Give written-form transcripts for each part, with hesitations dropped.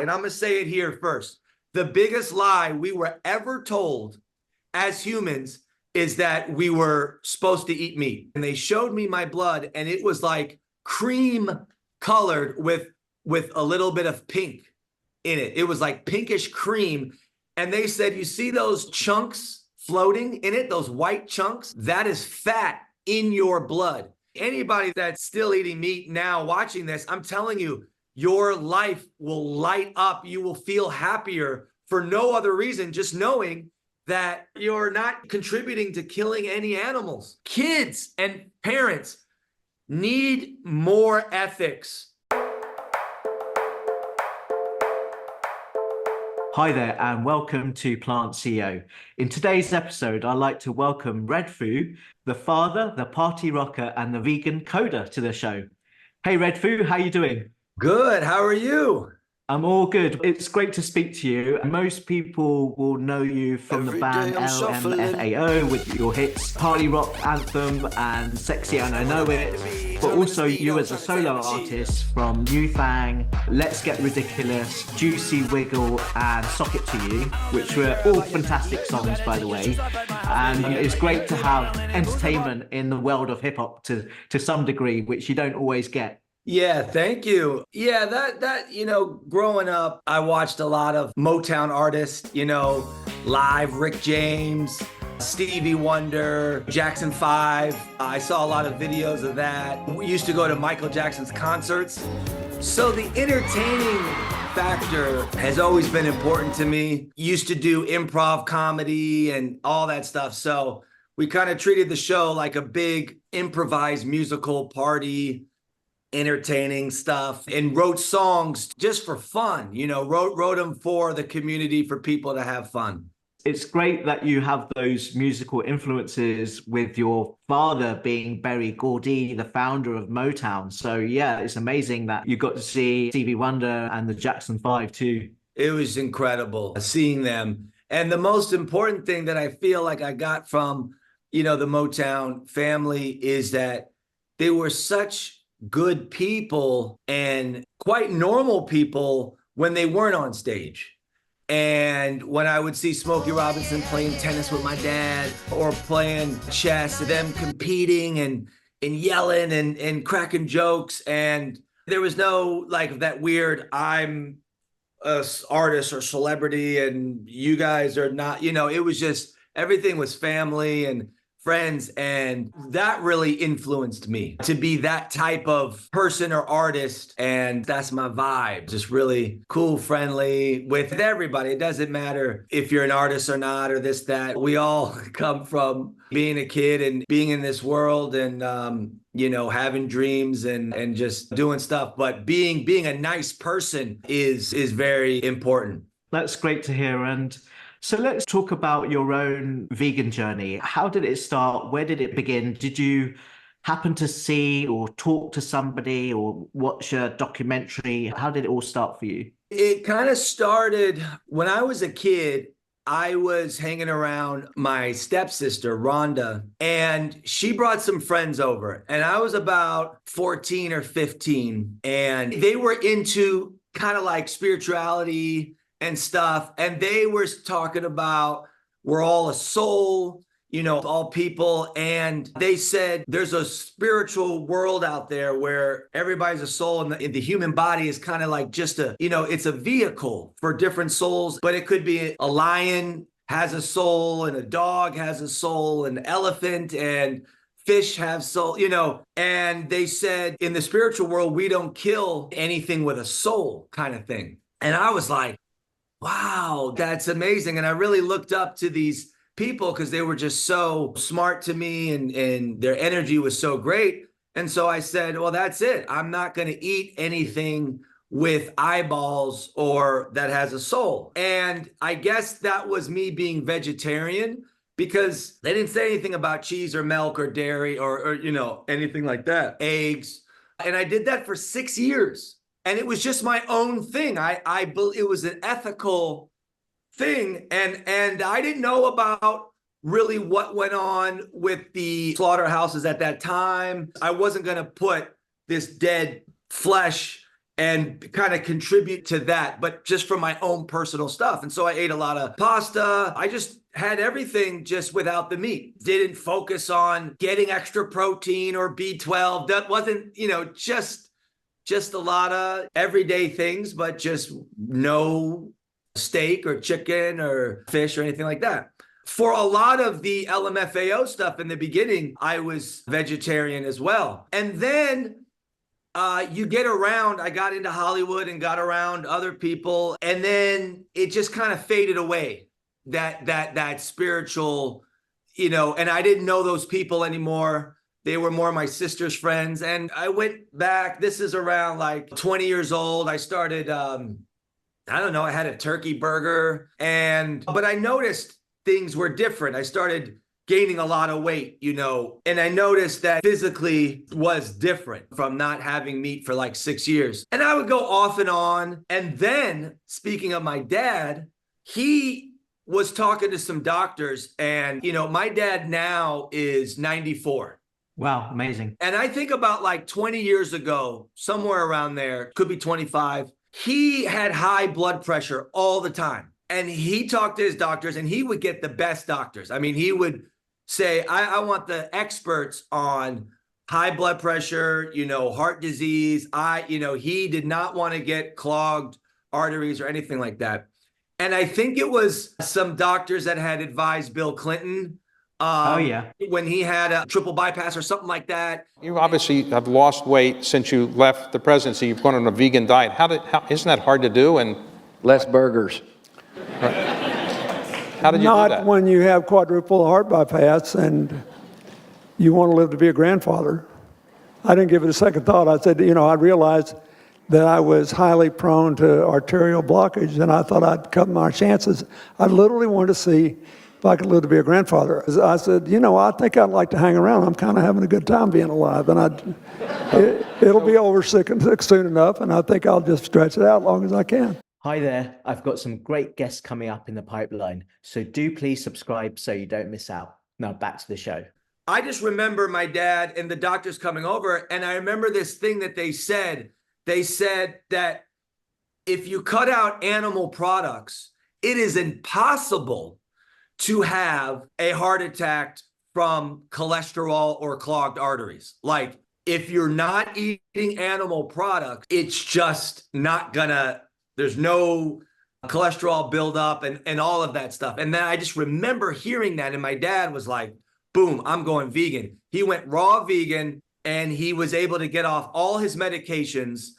And I'm going to say it here first. The biggest lie we were ever told as humans is that we were supposed to eat meat. And they showed me my blood, and it was like cream colored with a little bit of pink in it. It was like pinkish cream. And they said, you see those chunks floating in it, those white chunks? That is fat in your blood. Anybody that's still eating meat now watching this, I'm telling you, your life will light up. You will feel happier for no other reason, just knowing that you're not contributing to killing any animals. Kids and parents need more ethics. Hi there and welcome to Plant CEO. In today's episode, I'd like to welcome Redfoo, the father, the party rocker, and the vegan coder to the show. Hey Redfoo, how you doing? Good, how are you? I'm all good. It's great to speak to you. Most people will know you from the band LMFAO with your hits Party Rock Anthem and Sexy and I Know It, but also you as a solo artist from New Thang, Let's Get Ridiculous, Juicy Wiggle and Sock It To You, which were all fantastic songs by the way. And it's great to have entertainment in the world of hip hop to some degree, which you don't always get. Yeah, thank you. Yeah, growing up, I watched a lot of Motown artists, live, Rick James, Stevie Wonder, Jackson 5. I saw a lot of videos of that. We used to go to Michael Jackson's concerts. So the entertaining factor has always been important to me. Used to do improv comedy and all that stuff. So we kind of treated the show like a big improvised musical party, entertaining stuff, and wrote songs just for fun, wrote them for the community, for people to have fun. It's great that you have those musical influences with your father being Berry Gordy, the founder of Motown. So yeah, it's amazing that you got to see Stevie Wonder and the Jackson 5 too. It was incredible seeing them. And the most important thing that I feel like I got from, the Motown family is that they were such good people and quite normal people when they weren't on stage. And when I would see Smokey Robinson playing tennis with my dad or playing chess, them competing and yelling and cracking jokes, and there was no like that weird I'm a artist or celebrity and you guys are not, it was just everything was family and friends, and that really influenced me to be that type of person or artist, and that's my vibe. Just really cool, friendly with everybody. It doesn't matter if you're an artist or not or this, that. We all come from being a kid and being in this world and, having dreams and just doing stuff. But being a nice person is very important. That's great to hear. And so let's talk about your own vegan journey. How did it start? Where did it begin? Did you happen to see or talk to somebody or watch a documentary? How did it all start for you? It kind of started when I was a kid. I was hanging around my stepsister, Rhonda, and she brought some friends over. And I was about 14 or 15, and they were into kind of like spirituality and stuff. And they were talking about we're all a soul, all people. And they said there's a spiritual world out there where everybody's a soul, and the human body is kind of like just it's a vehicle for different souls. But it could be a lion has a soul, and a dog has a soul, and an elephant and fish have soul, and they said in the spiritual world, we don't kill anything with a soul kind of thing. And I was like, wow, that's amazing. And I really looked up to these people because they were just so smart to me, and their energy was so great. And so I said, well, that's it. I'm not going to eat anything with eyeballs or that has a soul. And I guess that was me being vegetarian, because they didn't say anything about cheese or milk or dairy or anything like that, eggs. And I did that for 6 years. And it was just my own thing. It was an ethical thing. And I didn't know about really what went on with the slaughterhouses at that time. I wasn't going to put this dead flesh and kind of contribute to that, but just from my own personal stuff. And so I ate a lot of pasta. I just had everything just without the meat. Didn't focus on getting extra protein or B12. That wasn't, just a lot of everyday things, but just no steak or chicken or fish or anything like that. For a lot of the LMFAO stuff in the beginning, I was vegetarian as well. And then you get around, I got into Hollywood and got around other people, and then it just kind of faded away, that spiritual, and I didn't know those people anymore. They were more my sister's friends. And I went back, this is around like 20 years old. I started, I don't know, I had a turkey burger, but I noticed things were different. I started gaining a lot of weight, and I noticed that physically was different from not having meat for like 6 years. And I would go off and on. And then, speaking of my dad, he was talking to some doctors, and, my dad now is 94. Wow, amazing. And I think about like 20 years ago, somewhere around there, could be 25, he had high blood pressure all the time. And he talked to his doctors, and he would get the best doctors. I mean, he would say, I want the experts on high blood pressure, heart disease. He did not want to get clogged arteries or anything like that. And I think it was some doctors that had advised Bill Clinton when he had a triple bypass or something like that. You obviously have lost weight since you left the presidency. You've gone on a vegan diet. Isn't that hard to do? And less burgers. How did you do that? Not when you have quadruple heart bypass and you want to live to be a grandfather. I didn't give it a second thought. I said, I realized that I was highly prone to arterial blockage, and I thought I'd cut my chances. I literally wanted to see if I could live to be a grandfather. I said, I think I'd like to hang around. I'm kind of having a good time being alive, and it'll be over soon enough, and I think I'll just stretch it out as long as I can. Hi there, I've got some great guests coming up in the pipeline, so do please subscribe so you don't miss out. Now back to the show. I just remember my dad and the doctors coming over, and I remember this thing that they said. They said that if you cut out animal products, it is impossible to have a heart attack from cholesterol or clogged arteries. Like, if you're not eating animal products, it's just not gonna, there's no cholesterol buildup and all of that stuff. And then I just remember hearing that, and my dad was like, boom, I'm going vegan. He went raw vegan, and he was able to get off all his medications,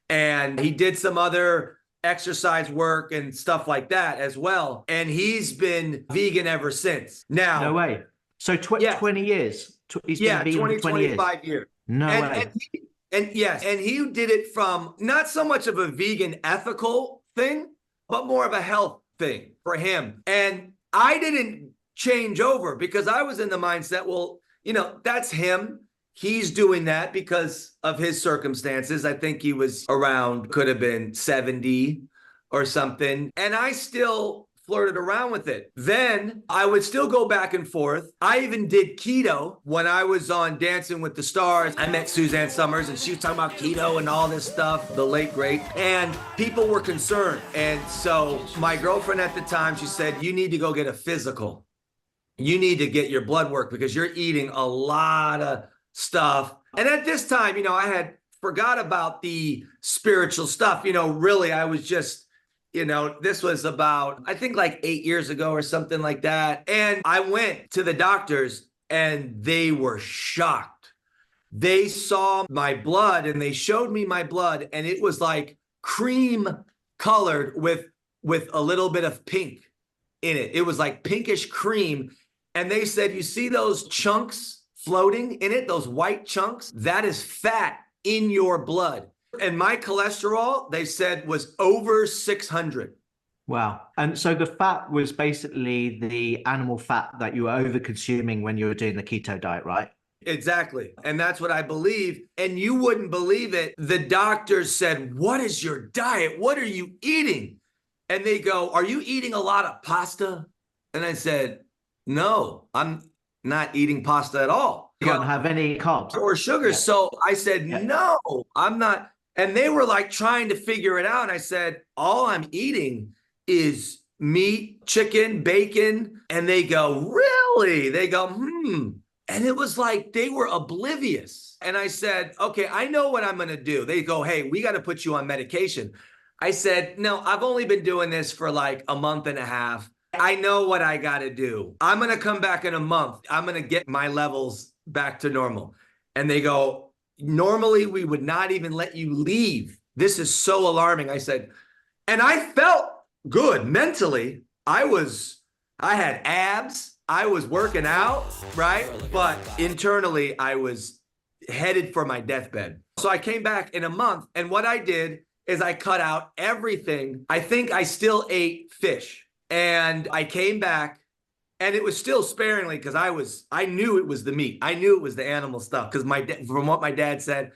and he did some other exercise work and stuff like that as well. And he's been vegan ever since. Now, no way. So 20 years. He's been vegan for 20 years. 25 years. No way. And yes, and he did it from not so much of a vegan ethical thing, but more of a health thing for him. And I didn't change over because I was in the mindset, well, that's him. He's doing that because of his circumstances. I think he was around, could have been 70 or something. And I still flirted around with it. Then I would still go back and forth. I even did keto when I was on Dancing with the Stars. I met Suzanne Summers, and she was talking about keto and all this stuff, the late great. And people were concerned. And so my girlfriend at the time, she said, you need to go get a physical. You need to get your blood work because you're eating a lot of stuff. And at this time, I had forgot about the spiritual stuff. Really, I was just, this was about, I think like 8 years ago or something like that. And I went to the doctors, and they were shocked. They saw my blood, and they showed me my blood, and it was like cream colored with a little bit of pink in it. It was like pinkish cream. And they said, you see those chunks floating in it, those white chunks? That is fat in your blood. And my cholesterol, they said, was over 600. Wow. And so the fat was basically the animal fat that you were over consuming when you were doing the keto diet, right? Exactly. And that's what I believe. And you wouldn't believe it. The doctors said, what is your diet? What are you eating? And they go, are you eating a lot of pasta? And I said, no, I'm not eating pasta at all. You don't have any carbs or sugar. Yeah. So I said, no, I'm not. And they were like trying to figure it out. And I said, all I'm eating is meat, chicken, bacon. And they go, really? They go, And it was like they were oblivious. And I said, okay, I know what I'm going to do. They go, hey, we got to put you on medication. I said, no, I've only been doing this for like a month and a half. I know what I got to do. I'm going to come back in a month. I'm going to get my levels back to normal. And they go, normally we would not even let you leave. This is so alarming. I said, and I felt good mentally. I had abs. I was working out, right? But internally, I was headed for my deathbed. So I came back in a month, and what I did is I cut out everything. I think I still ate fish, and I came back, and it was still sparingly because I knew it was the meat. I knew it was the animal stuff because from what my dad said.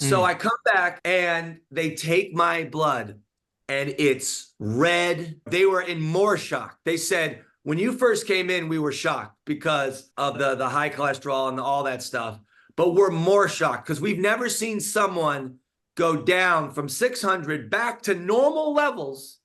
So I come back, and they take my blood, and it's red. They were in more shock. They said, when you first came in, we were shocked because of the high cholesterol and all that stuff. But we're more shocked because we've never seen someone go down from 600 back to normal levels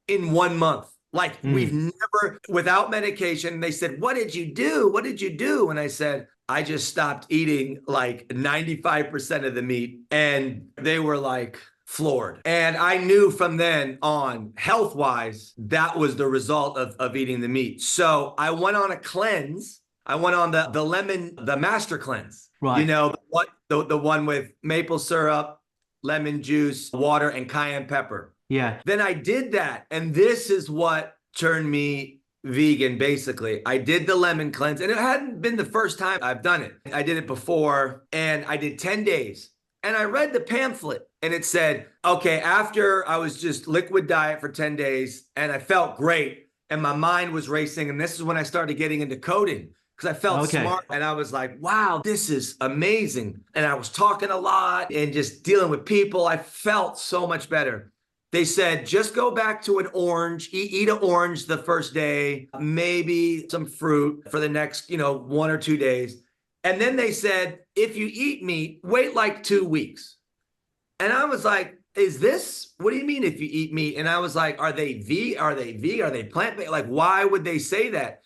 in 1 month. Like we've never, without medication. They said, what did you do? What did you do? And I said, I just stopped eating like 95% of the meat. And they were like, floored. And I knew from then on, health-wise, that was the result of eating the meat. So I went on a cleanse. I went on the master cleanse. Right. You know, what the one with maple syrup, lemon juice, water, and cayenne pepper. Yeah. Then I did that. And this is what turned me vegan, basically. I did the lemon cleanse, and it hadn't been the first time I've done it. I did it before, and I did 10 days. And I read the pamphlet, and it said, okay, after I was just liquid diet for 10 days and I felt great and my mind was racing. And this is when I started getting into coding because I felt smart. And I was like, wow, this is amazing. And I was talking a lot and just dealing with people. I felt so much better. They said, just go back to an orange, eat an orange the first day, maybe some fruit for the next, 1 or 2 days. And then they said, if you eat meat, wait like 2 weeks. And I was like, what do you mean if you eat meat? And I was like, are they vegan? Are they plant-based? Like, why would they say that?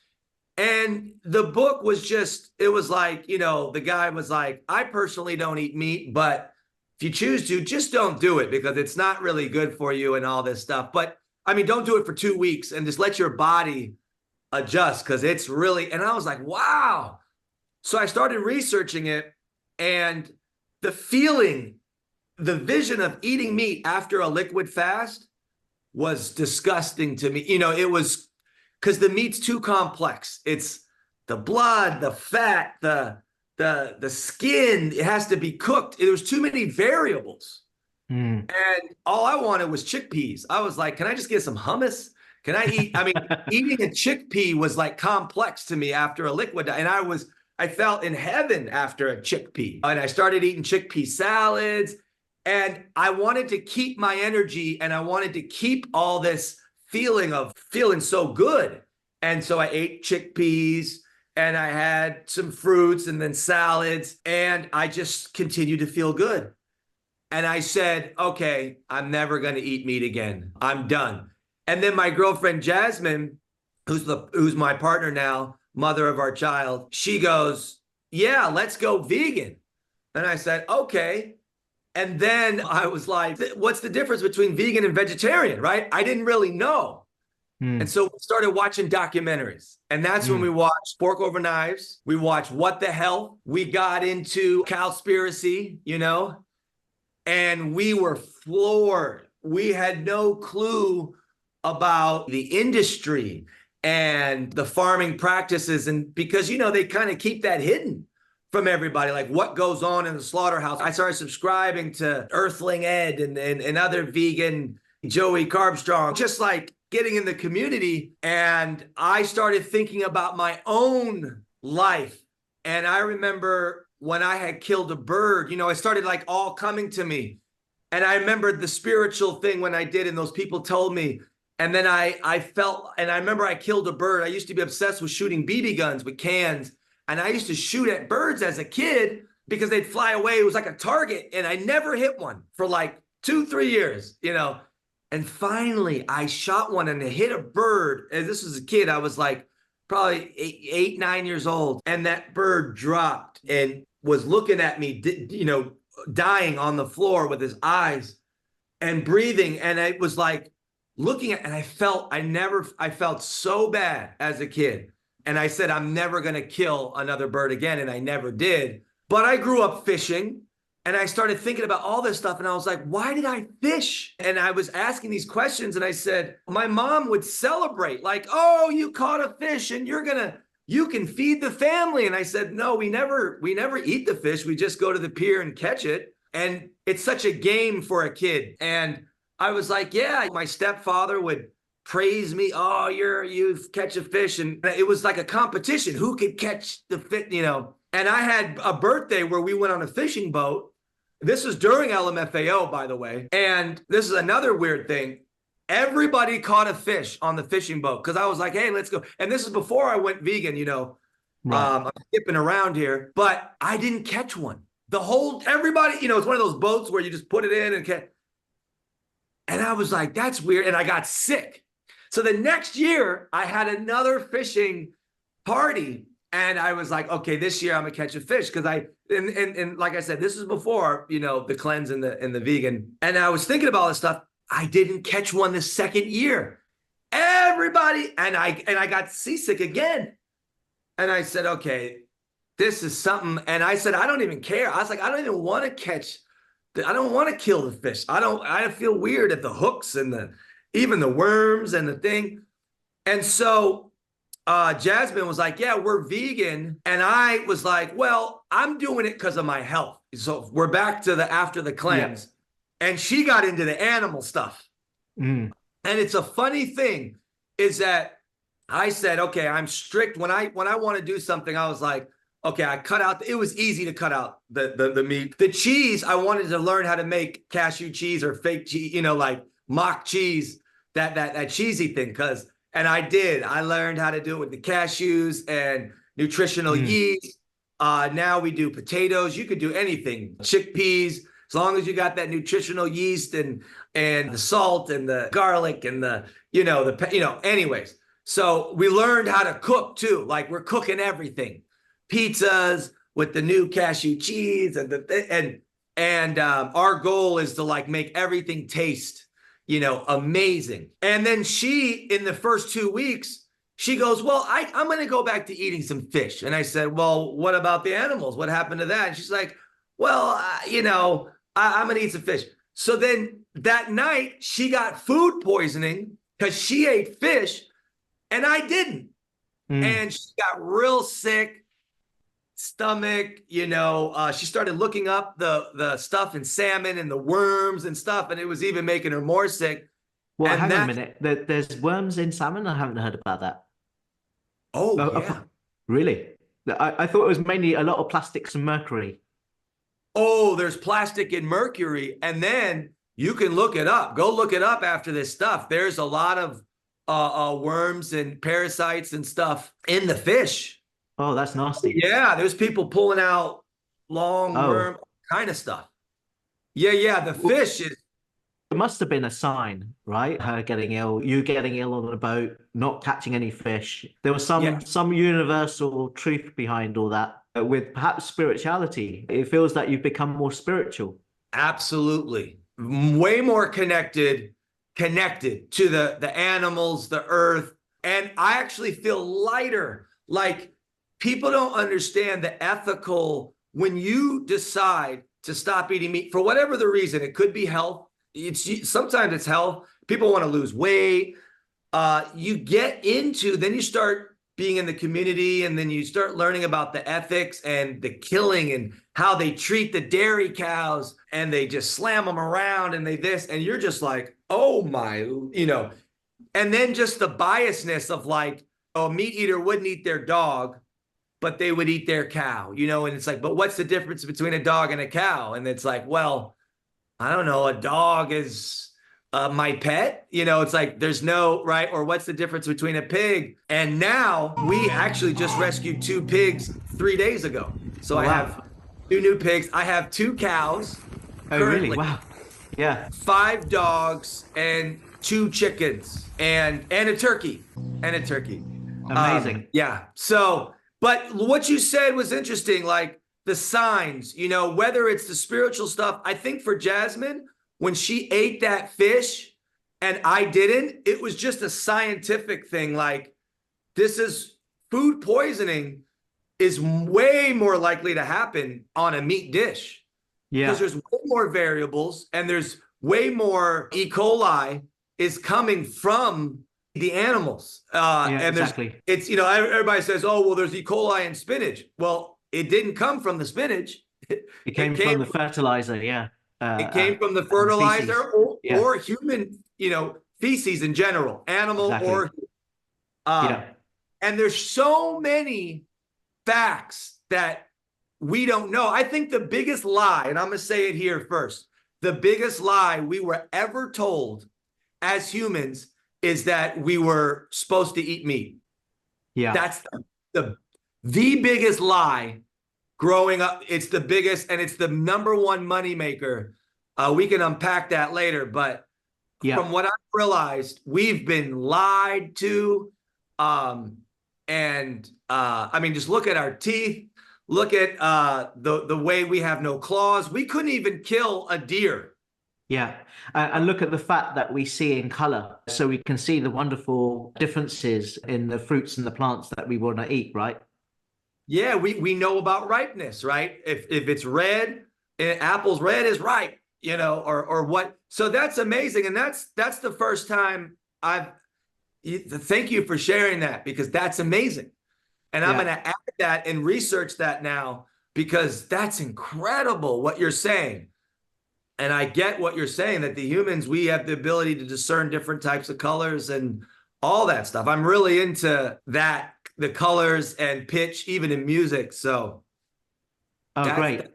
And the book was it was like, the guy was like, I personally don't eat meat, but if you choose to, just don't do it because it's not really good for you and all this stuff. But I mean, don't do it for 2 weeks and just let your body adjust because it's really, and I was like, wow. So I started researching it, and the feeling, the vision of eating meat after a liquid fast was disgusting to me. It was because the meat's too complex. It's the blood, the fat, the skin. It has to be cooked. There was too many variables. And all I wanted was chickpeas. I was like, can I just get some hummus? Can I eat? I mean, eating a chickpea was like complex to me after a liquid. And I felt in heaven after a chickpea. And I started eating chickpea salads. And I wanted to keep my energy, and I wanted to keep all this feeling of feeling so good. And so I ate chickpeas, and I had some fruits and then salads, and I just continued to feel good. And I said, okay, I'm never going to eat meat again. I'm done. And then my girlfriend, Jasmine, who's my partner now, mother of our child, she goes, yeah, let's go vegan. And I said, okay. And then I was like, what's the difference between vegan and vegetarian, right? I didn't really know. And so we started watching documentaries. And that's when we watched Fork Over Knives. We watched What the Hell. We got into Cowspiracy, and we were floored. We had no clue about the industry and the farming practices. And because, they kind of keep that hidden from everybody, like what goes on in the slaughterhouse. I started subscribing to Earthling Ed and other vegan Joey Carbstrong, just like getting in the community. And I started thinking about my own life. And I remember when I had killed a bird, it started like all coming to me. And I remembered the spiritual thing when I did, and those people told me. And then I felt, and I remember I killed a bird. I used to be obsessed with shooting BB guns with cans. And I used to shoot at birds as a kid, because they'd fly away. It was like a target, and I never hit one for like 2-3 years, you know. And finally, I shot one and it hit a bird. And this was a kid. I was like probably 8, 9 years old. And that bird dropped and was looking at me, you know, dying on the floor with his eyes and breathing. And I was like looking at, and I felt so bad as a kid. And I said, I'm never going to kill another bird again. And I never did. But I grew up fishing. And I started thinking about all this stuff, and I was like, why did I fish? And I was asking these questions, and I said, my mom would celebrate, like, oh, you caught a fish, and you can feed the family. And I said, no, we never eat the fish. We just go to the pier and catch it. And it's such a game for a kid. And I was like, yeah, my stepfather would praise me. Oh, you catch a fish. And it was like a competition. Who could catch the fish, you know? And I had a birthday where we went on a fishing boat. This was during LMFAO, by the way. And this is another weird thing. Everybody caught a fish on the fishing boat because I was like, hey, let's go. And this is before I went vegan, you know. Right. I'm skipping around here, but I didn't catch one. Everybody, you know, it's one of those boats where you just put it in and catch. And I was like, that's weird. And I got sick. So the next year I had another fishing party. And I was like, okay, this year I'm gonna catch a fish because and like I said, this is before, you know, the cleanse and the vegan. And I was thinking about all this stuff. I didn't catch one the second year. Everybody, and I got seasick again. And I said, okay, this is something. And I said, I don't even care. I was like, I don't even want to I don't want to kill the fish. I feel weird at the hooks and even the worms and the thing. And so Jasmine was like, yeah, we're vegan. And I was like, well, I'm doing it because of my health. So we're back to after the cleanse. Yeah. And she got into the animal stuff. Mm. And it's a funny thing is that I said, okay, I'm strict. When I want to do something, I was like, okay, I cut out, it was easy to cut out the meat. The cheese, I wanted to learn how to make cashew cheese or fake cheese, you know, like mock cheese, that cheesy thing. And I did. I learned how to do it with the cashews and nutritional yeast. Now we do potatoes. You could do anything. Chickpeas, as long as you got that nutritional yeast and the salt and the garlic and anyways. So we learned how to cook too. Like we're cooking everything. Pizzas with the new cashew cheese and our goal is to like make everything taste amazing. And then she, in the first 2 weeks, she goes, well, I'm going to go back to eating some fish. And I said, well, what about the animals? What happened to that? And she's like, well, I'm going to eat some fish. So then that night she got food poisoning because she ate fish and I didn't. And she got real sick. Stomach, she started looking up the stuff in salmon and the worms and stuff, and it was even making her more sick. Well, hang on a minute. There's worms in salmon? I haven't heard about that. Oh, yeah. Really? I thought it was mainly a lot of plastics and mercury. Oh, there's plastic and mercury, and then you can look it up. Go look it up after this stuff. There's a lot of worms and parasites and stuff in the fish. Oh, that's nasty. Yeah, there's people pulling out worm kind of stuff. Yeah, the fish is... It must have been a sign, right? Her getting ill, you getting ill on the boat, not catching any fish. There was some universal truth behind all that with perhaps spirituality. It feels that you've become more spiritual. Absolutely. Way more connected to the animals, the earth. And I actually feel lighter. Like, people don't understand the ethical, when you decide to stop eating meat, for whatever the reason, it could be health. Sometimes it's health. People want to lose weight. You get into, then you start being in the community, and then you start learning about the ethics and the killing and how they treat the dairy cows, and they just slam them around and and you're just like, oh my, and then just the biasness of like, a meat eater wouldn't eat their dog, but they would eat their cow, and it's like, but what's the difference between a dog and a cow? And it's like, well, I don't know, a dog is my pet, it's like, there's no, right? Or what's the difference between a pig? And now we actually just rescued 2 pigs 3 days ago. So I have 2 new pigs. I have 2 cows Oh, really? currently, Wow. Yeah. 5 dogs, and 2 chickens, and a turkey, and a turkey. Amazing. Yeah. So, but what you said was interesting, like the signs, whether it's the spiritual stuff. I think for Jasmine, when she ate that fish and I didn't, it was just a scientific thing. Like, this is food poisoning is way more likely to happen on a meat dish because Yeah. there's way more variables and there's way more E. coli is coming from the animals. Yeah, And exactly. everybody says, oh, well, there's E. coli in spinach. Well, it didn't come from the spinach. It It came from came the fertilizer, yeah. it came from the And the feces. fertilizer or, Yeah, human, feces in general, animal exactly. or um, Yeah. and there's so many facts that we don't know. I think the biggest lie, and I'm going to say it here first, the biggest lie we were ever told as humans is that we were supposed to eat meat. Yeah. That's the biggest lie growing up. It's the biggest, and it's the number one moneymaker. We can unpack that later, but Yeah. from what I've realized, we've been lied to. I mean, just look at our teeth. Look at the way we have no claws. We couldn't even kill a deer. Yeah. And look at the fat that we see in color. So we can see the wonderful differences in the fruits and the plants that we want to eat, right? Yeah, we know about ripeness, right? If it's red, apple's red is ripe, or what. So that's amazing, and that's the first time thank you for sharing that, because that's amazing. And I'm going to add that and research that now, because that's incredible what you're saying. And I get what you're saying, that the humans, we have the ability to discern different types of colors and all that stuff. I'm really into that, the colors and pitch, even in music. So Great.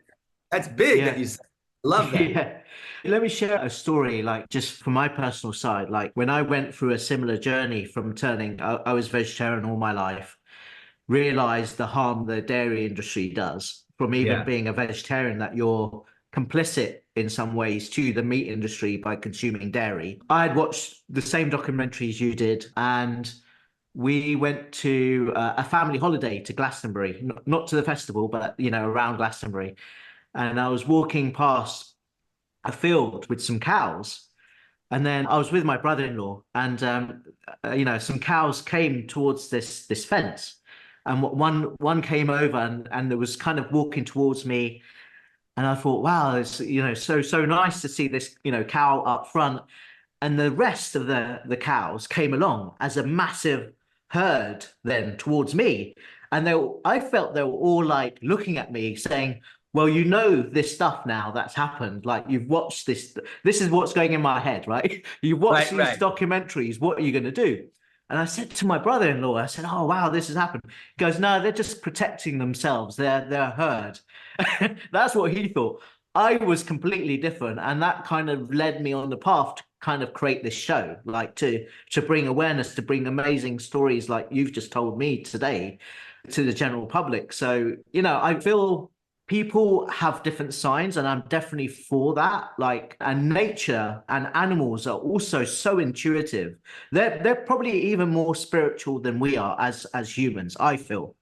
that's big that you said. Love that. Yeah. Let me share a story, like just from my personal side. Like when I went through a similar journey from I was vegetarian all my life, realized the harm the dairy industry does from even being a vegetarian, that you're complicit in some ways to the meat industry by consuming dairy. I had watched the same documentaries you did, and we went to a family holiday to Glastonbury, not to the festival, but around Glastonbury. And I was walking past a field with some cows, and then I was with my brother-in-law, and some cows came towards this fence, and one came over and there was kind of walking towards me, and I thought, wow, it's so nice to see this cow up front, and the rest of the cows came along as a massive herd then towards me, and I felt they were all like looking at me saying, well, this stuff now that's happened. Like, you've watched this. This is what's going in my head, right? You've watched these documentaries. What are you going to do? And I said to my brother-in-law, I said, oh, wow, this has happened. He goes, no, they're just protecting themselves. They're herd. That's what he thought. I was completely different. And that kind of led me on the path to kind of create this show, like to bring awareness, to bring amazing stories like you've just told me today to the general public. So, I feel people have different signs, and I'm definitely for that. Like, and nature and animals are also so intuitive. They're probably even more spiritual than we are as humans, I feel.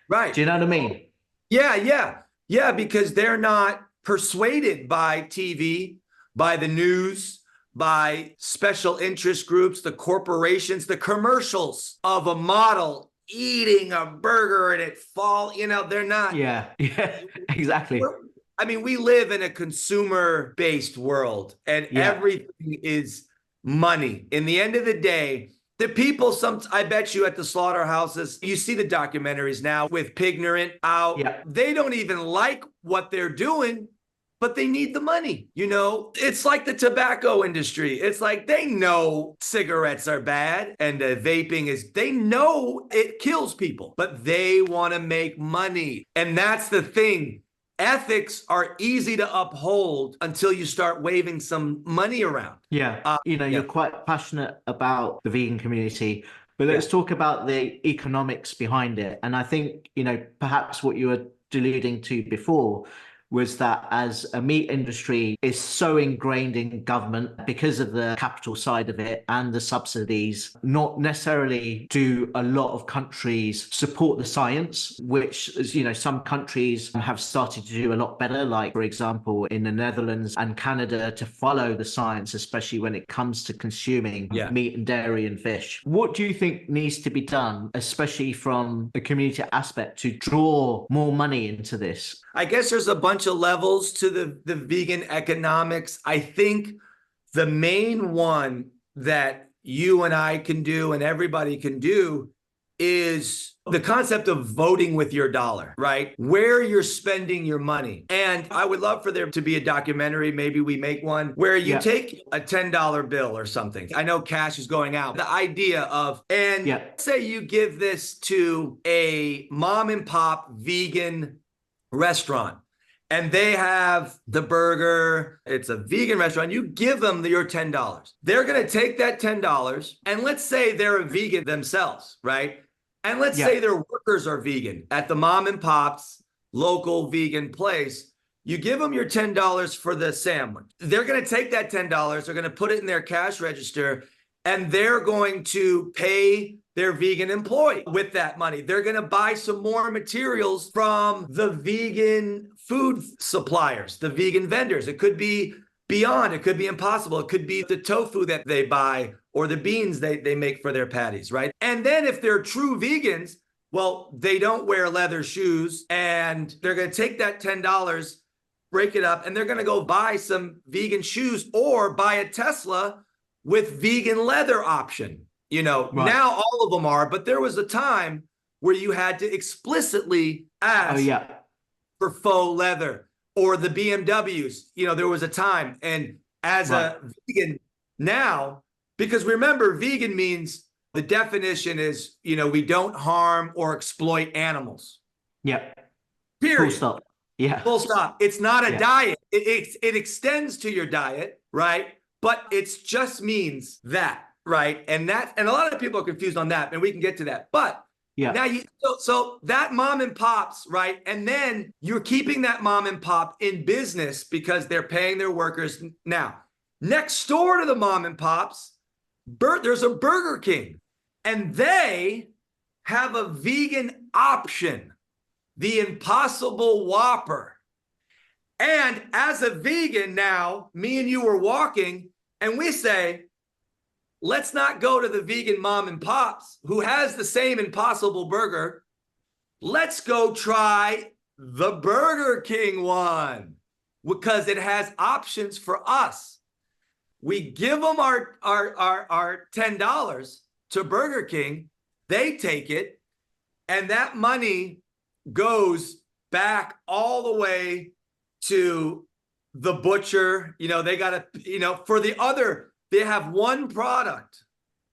Right. Do you know what I mean? Yeah, because they're not persuaded by TV, by the news, by special interest groups, the corporations, the commercials of a model eating a burger and they're not. Yeah, exactly. We live in a consumer-based world, and everything is money. In the end of the day, the people, I bet you at the slaughterhouses, you see the documentaries now with Pignorant out. Yeah. They don't even like what they're doing, but they need the money. It's like the tobacco industry. It's like they know cigarettes are bad and vaping they know it kills people, but they want to make money. And that's the thing. Ethics are easy to uphold until you start waving some money around. Yeah. You're quite passionate about the vegan community, but let's talk about the economics behind it. And I think, perhaps what you were alluding to before was that as a meat industry is so ingrained in government because of the capital side of it and the subsidies, not necessarily do a lot of countries support the science, which, you know, some countries have started to do a lot better, like, for example, in the Netherlands and Canada, to follow the science, especially when it comes to consuming meat and dairy and fish. What do you think needs to be done, especially from a community aspect, to draw more money into this? I guess there's a bunch of levels to the vegan economics. I think the main one that you and I can do and everybody can do is the concept of voting with your dollar, right? Where you're spending your money. And I would love for there to be a documentary, maybe we make one, where you take a $10 bill or something. I know cash is going out. The idea of, and say you give this to a mom and pop vegan restaurant, and they have the burger, it's a vegan restaurant, you give them your $10. They're going to take that $10, and let's say they're a vegan themselves, right? And let's say their workers are vegan at the mom and pop's local vegan place. You give them your $10 for the sandwich. They're going to take that $10, they're going to put it in their cash register, and they're going to pay their vegan employee with that money. They're going to buy some more materials from the vegan food suppliers, the vegan vendors. It could be Beyond, it could be Impossible. It could be the tofu that they buy or the beans they make for their patties, right? And then if they're true vegans, well, they don't wear leather shoes, and they're going to take that $10, break it up, and they're going to go buy some vegan shoes or buy a Tesla with vegan leather option. You know, now all of them are, but there was a time where you had to explicitly ask for faux leather. Or the BMWs, you know, there was a time. And as a vegan now, because remember, vegan means the definition is, you know, we don't harm or exploit animals. Period. Full stop. Full stop. It's not a diet. It extends to your diet, right? But it just means that, right? And a lot of people are confused on that, and we can get to that. But now so that mom and pops, right? And then you're keeping that mom and pop in business because they're paying their workers. Now, next door to the mom and pops, there's a Burger King, and they have a vegan option, the Impossible Whopper. And as a vegan now, me and you were walking, and we say, let's not go to the vegan mom and pops who has the same Impossible Burger. Let's go try the Burger King one because it has options for us. We give them our $10 to Burger King. They take it, and that money goes back all the way to the butcher. You know, they got to, you know, for the other. They have one product,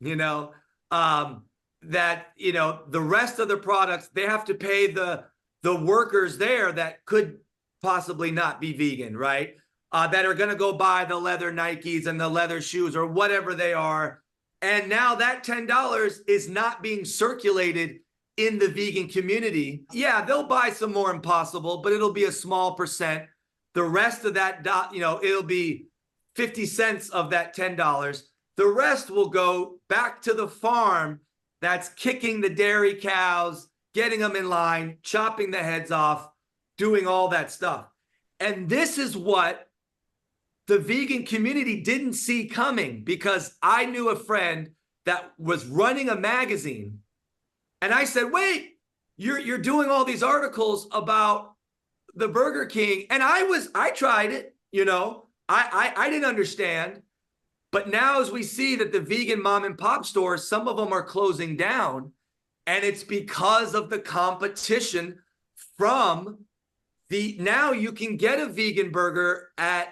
you know, that, you know, the rest of the products, they have to pay the workers there that could possibly not be vegan, right? That are going to go buy the leather Nikes and the leather shoes or whatever they are. And now that $10 is not being circulated in the vegan community. Yeah, they'll buy some more Impossible, but it'll be a small percent. The rest of that, you know, it'll be 50 cents of that $10. The rest will go back to the farm that's kicking the dairy cows, getting them in line, chopping the heads off, doing all that stuff. And this is what the vegan community didn't see coming, because I knew a friend that was running a magazine. And I said, wait, you're doing all these articles about the Burger King. And I tried it, you know. I didn't understand, but now as we see that the vegan mom and pop stores, some of them are closing down, and it's because of the competition from now you can get a vegan burger at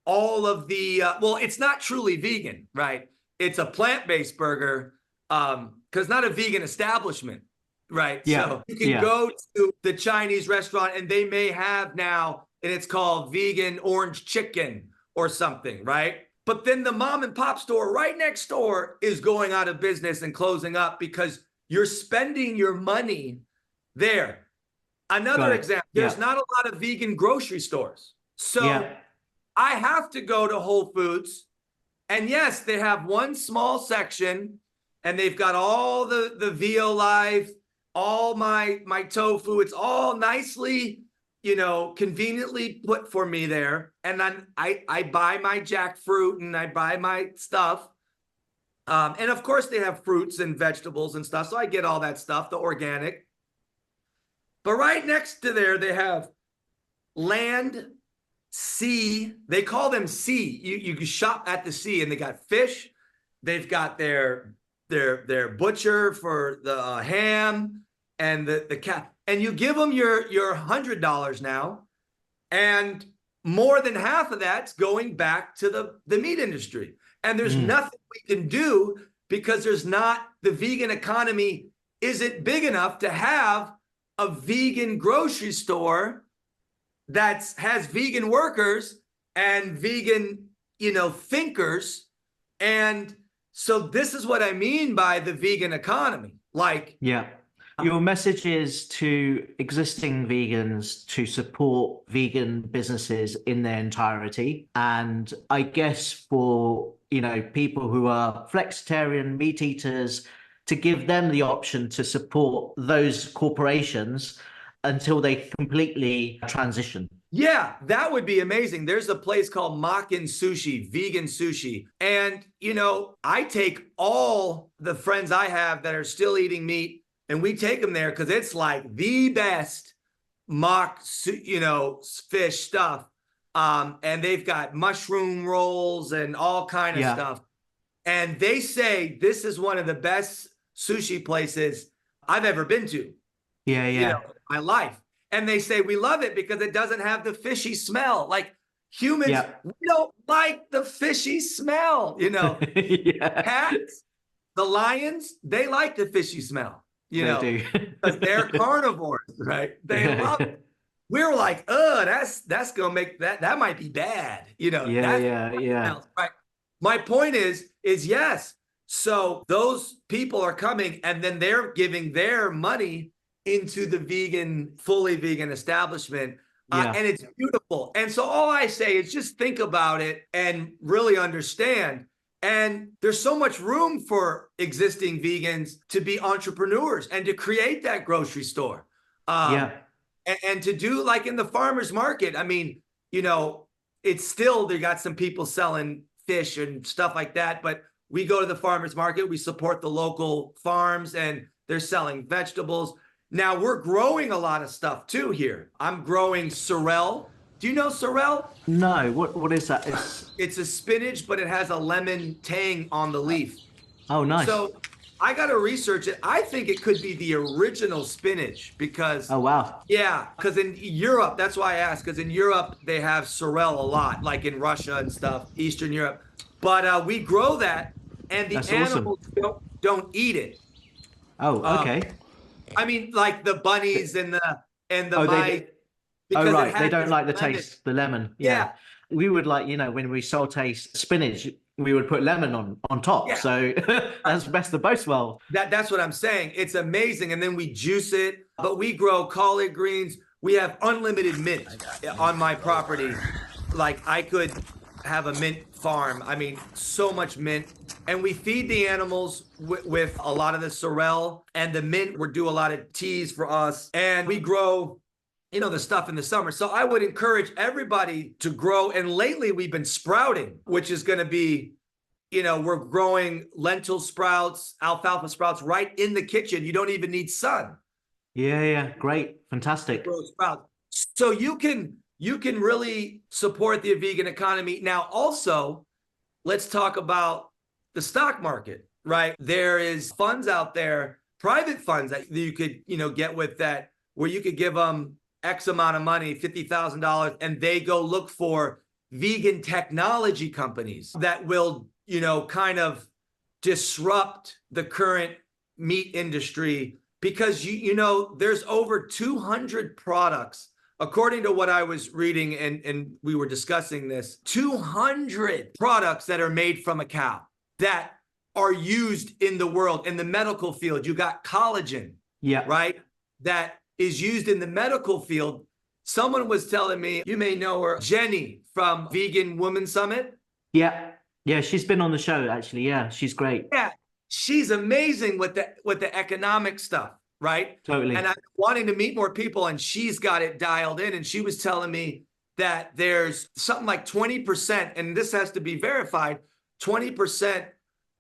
all of the, well, it's not truly vegan, right? It's a plant-based burger, because not a vegan establishment, right? So you can go to the Chinese restaurant and they may have now, and it's called vegan orange chicken or something, right? But then the mom and pop store right next door is going out of business and closing up because you're spending your money there. Another example, there's Yeah. not a lot of vegan grocery stores. So Yeah. I have to go to Whole Foods. And yes, they have one small section and they've got all the Veal Life, all my tofu. It's all nicely, conveniently put for me there. And then I buy my jackfruit and I buy my stuff. And of course they have fruits and vegetables and stuff. So I get all that stuff, the organic. But right next to there, they have land, sea. They call them sea. You can shop at the sea, and they got fish. They've got their butcher for the ham and the cat. And you give them your $100 now, and more than half of that's going back to the meat industry. And there's nothing we can do because the vegan economy isn't big enough to have a vegan grocery store that has vegan workers and vegan, thinkers. And so this is what I mean by the vegan economy. Yeah. Your message is to existing vegans to support vegan businesses in their entirety. And I guess for, people who are flexitarian, meat eaters, to give them the option to support those corporations until they completely transition. Yeah, that would be amazing. There's a place called Makin Sushi, vegan sushi. And, I take all the friends I have that are still eating meat, and we take them there because it's like the best fish stuff. And they've got mushroom rolls and all kind of stuff. And they say this is one of the best sushi places I've ever been to. Yeah. My life. And they say we love it because it doesn't have the fishy smell. Like humans, we don't like the fishy smell, Cats, the lions, they like the fishy smell, They do. because they're carnivores, right? They love it. We're like, that's gonna make that might be bad, Yeah. Right. My point is yes. So those people are coming and then they're giving their money into the fully vegan establishment. And it's beautiful. And so all I say is just think about it and really understand. And there's so much room for existing vegans to be entrepreneurs and to create that grocery store. And to do like in the farmer's market. I mean, it's still, they got some people selling fish and stuff like that, but we go to the farmer's market, we support the local farms and they're selling vegetables. Now we're growing a lot of stuff too here. I'm growing sorrel. Do you know sorrel? No, what is that? It's a spinach, but it has a lemon tang on the leaf. Oh, nice. So I got to research it. I think it could be the original spinach because. Oh, wow. Yeah, because in Europe, that's why I asked, because in Europe, they have sorrel a lot, like in Russia and stuff, Eastern Europe. But we grow that, and the animals don't eat it. Oh, okay. I mean, like the bunnies and the mice. Right. They don't like the taste, the lemon. Yeah. We would when we saute spinach, we would put lemon on top. Yeah. So that's best of both worlds. That's what I'm saying. It's amazing. And then we juice it. But we grow collard greens. We have unlimited mint on my property. Like I could have a mint farm. I mean, so much mint. And we feed the animals with a lot of the sorrel and the mint. We do a lot of teas for us. And we grow the stuff in the summer. So I would encourage everybody to grow. And lately we've been sprouting, which is going to be, we're growing lentil sprouts, alfalfa sprouts right in the kitchen. You don't even need sun. Yeah. Great. Fantastic. Grow sprouts. So you can really support the vegan economy. Now, also, let's talk about the stock market, right? There is funds out there, private funds that you could, get with that, where you could give them X amount of money, $50,000, and they go look for vegan technology companies that will, kind of disrupt the current meat industry because, there's over 200 products, according to what I was reading and we were discussing this, 200 products that are made from a cow that are used in the world, in the medical field. You got collagen, right? That is used in the medical field. Someone was telling me, you may know her, Jenny from Vegan Women Summit. Yeah. Yeah, she's been on the show actually. Yeah, she's great. Yeah, she's amazing with the economic stuff, right? Totally. And I'm wanting to meet more people, and she's got it dialed in. And she was telling me that there's something like 20%, and this has to be verified, 20%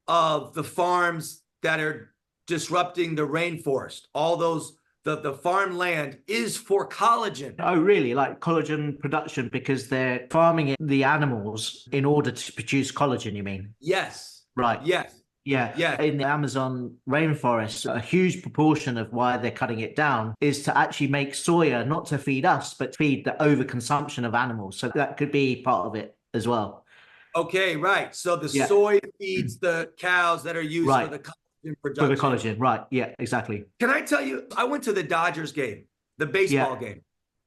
of the farms that are disrupting the rainforest, all those, the farmland is for collagen. Oh, really? Like collagen production because they're farming the animals in order to produce collagen, you mean? Yes. Right. Yes. Yeah. Yeah. In the Amazon rainforest, a huge proportion of why they're cutting it down is to actually make soya, not to feed us, but feed the overconsumption of animals. So that could be part of it as well. Okay, right. So the Yeah. soy feeds the cows that are used Right. for the collagen For production. the collagen, right. Yeah, exactly. Can I tell you, I went to the Dodgers game, the baseball game.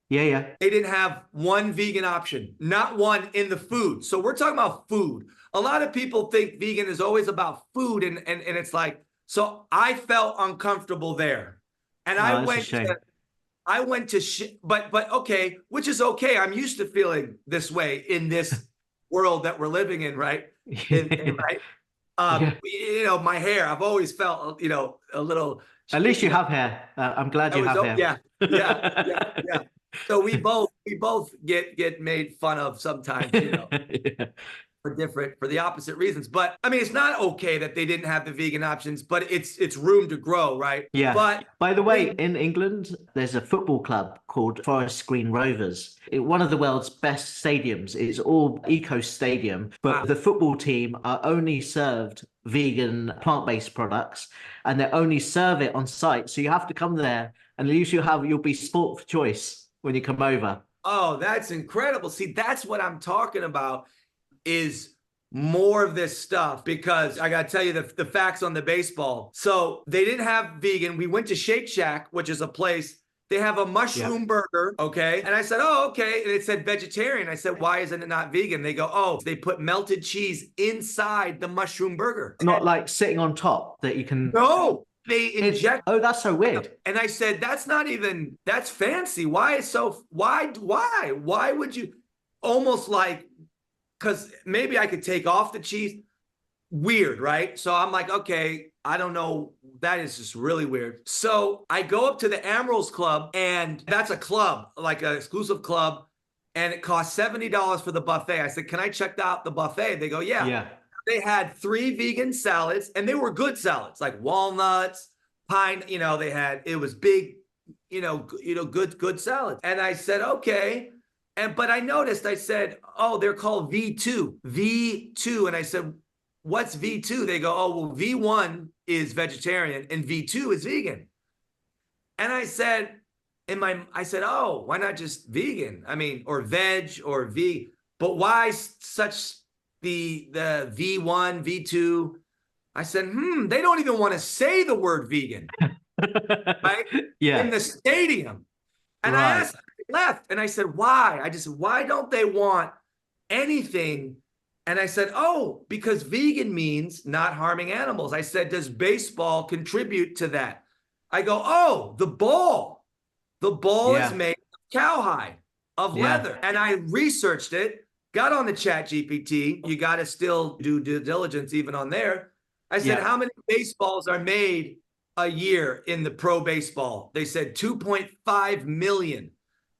Yeah, yeah. They didn't have one vegan option, not one in the food. So we're talking about food. A lot of people think vegan is always about food, and it's like, so I felt uncomfortable there. And I went to but okay, which is okay. I'm used to feeling this way in this world that we're living in, right? Right. You know, my hair, I've always felt, you know, a little. At least you have hair. I'm glad you have hair. Yeah. So we both get made fun of sometimes, you know, Yeah. for the opposite reasons. But I mean, it's not okay that they didn't have the vegan options, but it's room to grow, right? Yeah. But by the way, in England, there's a football club called Forest Green Rovers. One of the world's best stadiums. It's all eco stadium, but the football team are only served vegan plant-based products, and they only serve it on site. So you have to come there, and at least you'll be sport for choice when you come over. Oh, that's incredible. See, that's what I'm talking about, is more of this stuff, because I got to tell you the facts on the baseball. So they didn't have vegan. We went to Shake Shack, which is a place. They have a mushroom burger, okay? And I said, oh, okay. And it said vegetarian. I said, why isn't it not vegan? They go, oh, they put melted cheese inside the mushroom burger. Not like sitting on top that you can... No, they inject. Oh, that's so weird. And I said, that's fancy. Why would you, almost like, because maybe I could take off the cheese. Weird, right? So I'm like, okay, I don't know. That is just really weird. So I go up to the Emeralds Club, and that's a club, like an exclusive club, and it costs $70 for the buffet. I said, can I check out the buffet? They go, yeah. Yeah. They had 3 vegan salads, and they were good salads, like walnuts, pine, you know, it was big, good salads. And I said, okay. But I noticed, I said, oh, they're called V2. And I said, what's V2? They go, oh, well, V1 is vegetarian and V2 is vegan. And I said, oh, why not just vegan? I mean, or veg or V, but why such the V1, V2? I said, they don't even want to say the word vegan, right? Yeah. In the stadium. And Right. I asked, left, and I said, why? I just said, why don't they want anything? And I said, oh, because vegan means not harming animals. I said, does baseball contribute to that? I go, oh, the ball is made of cowhide, of leather. And I researched it, got on the Chat GPT. You got to still do due diligence even on there. I said, how many baseballs are made a year in the pro baseball? They said 2.5 million.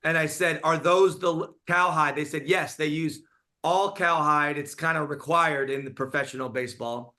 And I said, are those the cowhide? They said, yes, they use all cowhide. It's kind of required in the professional baseball.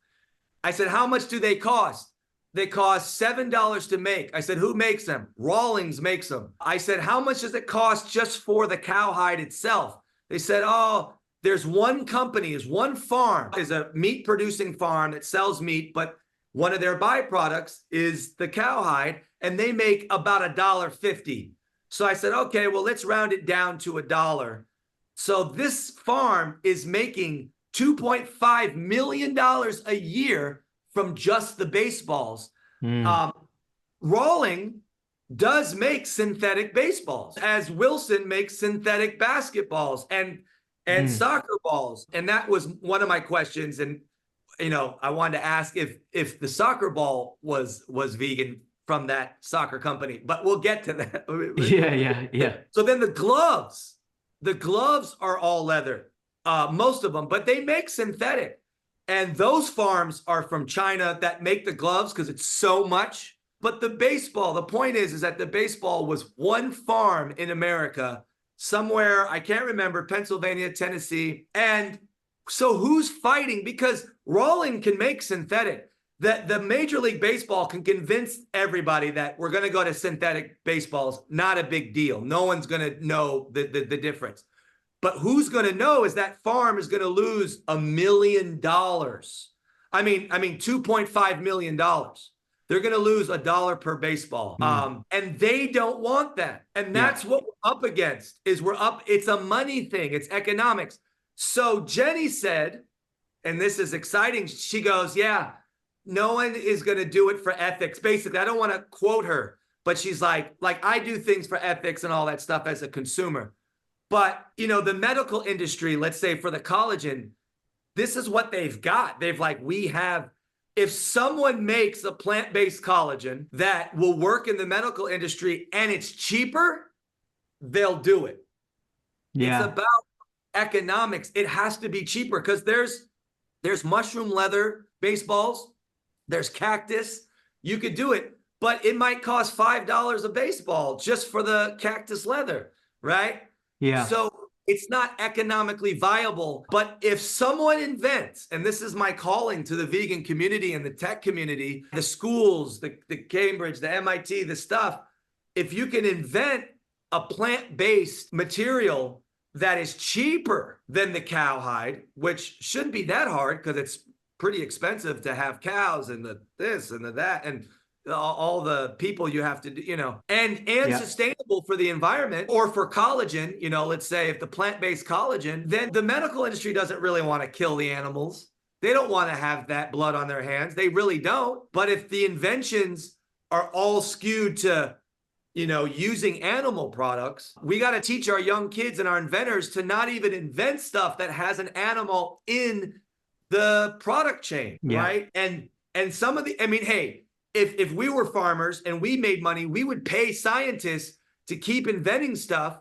I said, how much do they cost? They cost $7 to make. I said, who makes them? Rawlings makes them. I said, how much does it cost just for the cowhide itself? They said, oh, there's one company, is one farm, is a meat producing farm that sells meat, but one of their byproducts is the cowhide, and they make about $1.50. So I said, okay, well, let's round it down to $1. So this farm is making $2.5 million a year from just the baseballs. Rawling does make synthetic baseballs, as Wilson makes synthetic basketballs and soccer balls. And that was one of my questions. And, I wanted to ask if the soccer ball was vegan from that soccer company, but we'll get to that. Yeah. So then the gloves are all leather, most of them, but they make synthetic. And those farms are from China that make the gloves because it's so much. But the point is that the baseball was one farm in America, somewhere, I can't remember, Pennsylvania, Tennessee. And so who's fighting? Because Rawling can make synthetic. The Major League Baseball can convince everybody that we're going to go to synthetic baseballs. Not a big deal. No one's going to know the difference. But who's going to know is that farm is going to lose $1 million. I mean, $2.5 million. They're going to lose $1 per baseball. And they don't want that. And that's what we're up against it's a money thing. It's economics. So Jenny said, and this is exciting. She goes, yeah, no one is going to do it for ethics. Basically, I don't want to quote her, but she's like I do things for ethics and all that stuff as a consumer. But, the medical industry, let's say for the collagen, this is what they've got. If someone makes a plant-based collagen that will work in the medical industry and it's cheaper, they'll do it. Yeah. It's about economics. It has to be cheaper because there's mushroom leather baseballs. There's cactus. You could do it, but it might cost $5 a baseball just for the cactus leather, right? Yeah. So it's not economically viable. But if someone invents, and this is my calling to the vegan community and the tech community, the schools, the Cambridge, the MIT, the stuff, if you can invent a plant-based material that is cheaper than the cowhide, which shouldn't be that hard because it's pretty expensive to have cows and the this and the that and all the people you have to do, and sustainable for the environment or for collagen, let's say if the plant-based collagen, then the medical industry doesn't really want to kill the animals. They don't want to have that blood on their hands. They really don't. But if the inventions are all skewed to, using animal products, we got to teach our young kids and our inventors to not even invent stuff that has an animal in the product chain, right? And some of hey, if we were farmers and we made money, we would pay scientists to keep inventing stuff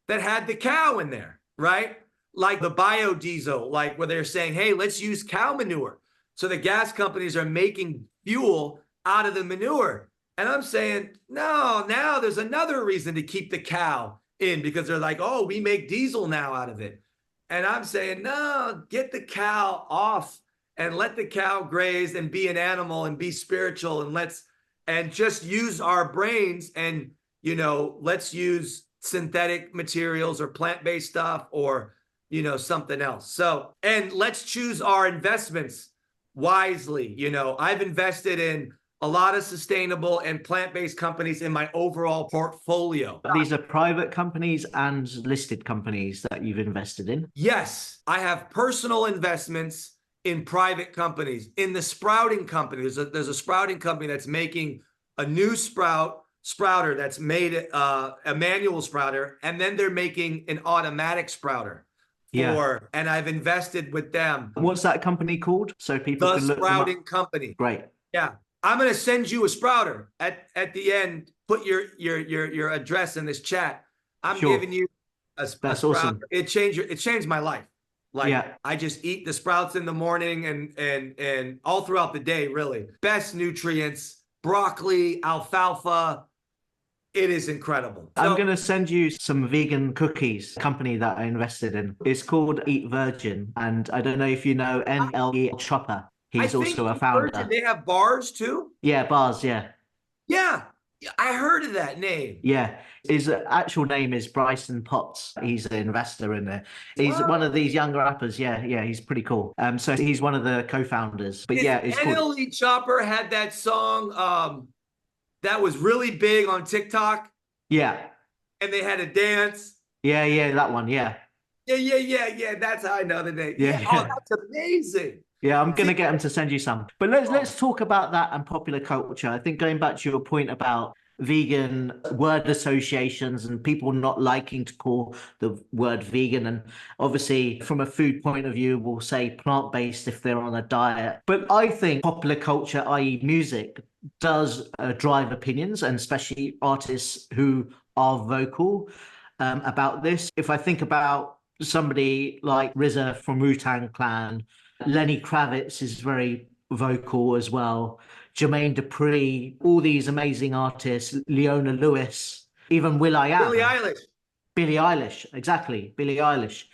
that had the cow in there, right? Like the biodiesel, like where they're saying, hey, let's use cow manure. So the gas companies are making fuel out of the manure. And I'm saying, no, now there's another reason to keep the cow in because they're like, oh, we make diesel now out of it. And I'm saying, no, get the cow off and let the cow graze and be an animal and be spiritual and just use our brains and, let's use synthetic materials or plant-based stuff or, something else. So, and let's choose our investments wisely. I've invested in a lot of sustainable and plant-based companies in my overall portfolio. These are private companies and listed companies that you've invested in? Yes, I have personal investments in private companies. In the sprouting company, there's a sprouting company that's making a new sprouter that's made a manual sprouter, and then they're making an automatic sprouter. And I've invested with them. What's that company called? So people can look them up. The Sprouting Company. Great. Yeah. I'm going to send you a sprouter at the end. Put your address in this chat. I'm giving you a sprouter. Awesome. It changed my life. I just eat the sprouts in the morning and all throughout the day, really. Best nutrients, broccoli, alfalfa. It is incredible. I'm going to send you some vegan cookies, company that I invested in. It's called Eat Virgin. And I don't know if you know NLE Chopper. He's also a founder. They have bars too? Yeah, bars, yeah. Yeah, I heard of that name. Yeah, his actual name is Bryson Potts. He's an investor in there. He's one of these younger rappers. Yeah, he's pretty cool. So he's one of the co-founders. But it's NLE Chopper had that song that was really big on TikTok. Yeah. And they had a dance. Yeah, that one, yeah. Yeah. That's how I know the name. Yeah. Oh, that's amazing. Yeah, I'm going to get him to send you some. But let's talk about that and popular culture. I think going back to your point about vegan word associations and people not liking to call the word vegan. And obviously, from a food point of view, we'll say plant-based if they're on a diet. But I think popular culture, i.e. music, does drive opinions, and especially artists who are vocal about this. If I think about somebody like RZA from Wu-Tang Clan, Lenny Kravitz is very vocal as well, Jermaine Dupri, all these amazing artists, Leona Lewis, even Billie will.i.am. Eilish. Billie Eilish, exactly, Billie Eilish.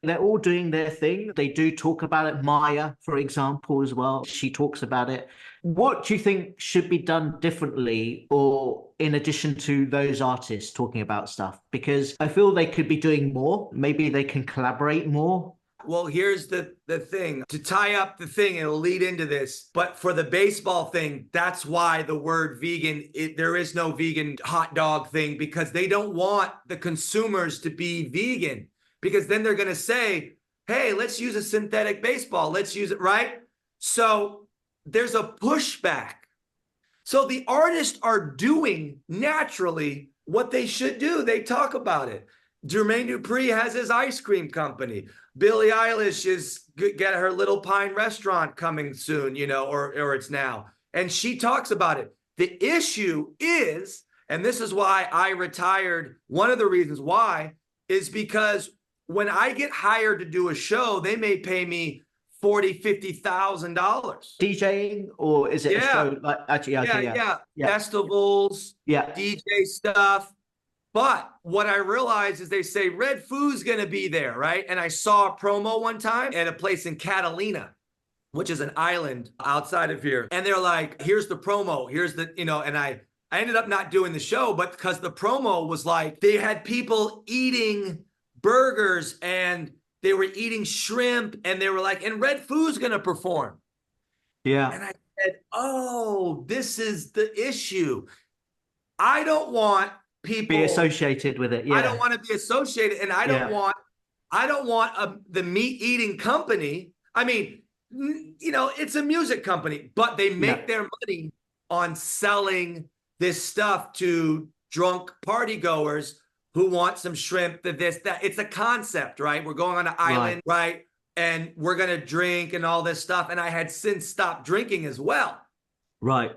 They're all doing their thing. They do talk about it. Maya, for example, as well. She talks about it. What do you think should be done differently, or in addition to those artists talking about stuff? Because I feel they could be doing more. Maybe they can collaborate more. Well, here's the thing. To tie up the thing, it'll lead into this. But for the baseball thing, that's why the word vegan, there is no vegan hot dog thing, because they don't want the consumers to be vegan. Because then they're going to say, hey, let's use a synthetic baseball. Let's use it, right? So there's a pushback. So the artists are doing naturally what they should do. They talk about it. Jermaine Dupri has his ice cream company. Billie Eilish is get her Little Pine restaurant coming soon, or it's now. And she talks about it. The issue is, and this is why I retired, one of the reasons why is because when I get hired to do a show, they may pay me $40,000, $50,000. DJing, or is it a show? Like, actually, okay, yeah. Festivals, DJ stuff. But what I realized is they say Redfoo's going to be there, right? And I saw a promo one time at a place in Catalina, which is an island outside of here. And they're like, here's the promo. Here's the, and I ended up not doing the show, but because the promo was like, they had people eating burgers and they were eating shrimp, and they were like, and Redfoo's going to perform. Yeah. And I said, oh, this is the issue. I don't want people be associated with it. Yeah. I don't want to be associated, and I don't want the meat eating company. I mean, it's a music company, but they make their money on selling this stuff to drunk party goers who want some shrimp, that. It's a concept, right? We're going on an island, right? And we're going to drink and all this stuff. And I had since stopped drinking as well. Right.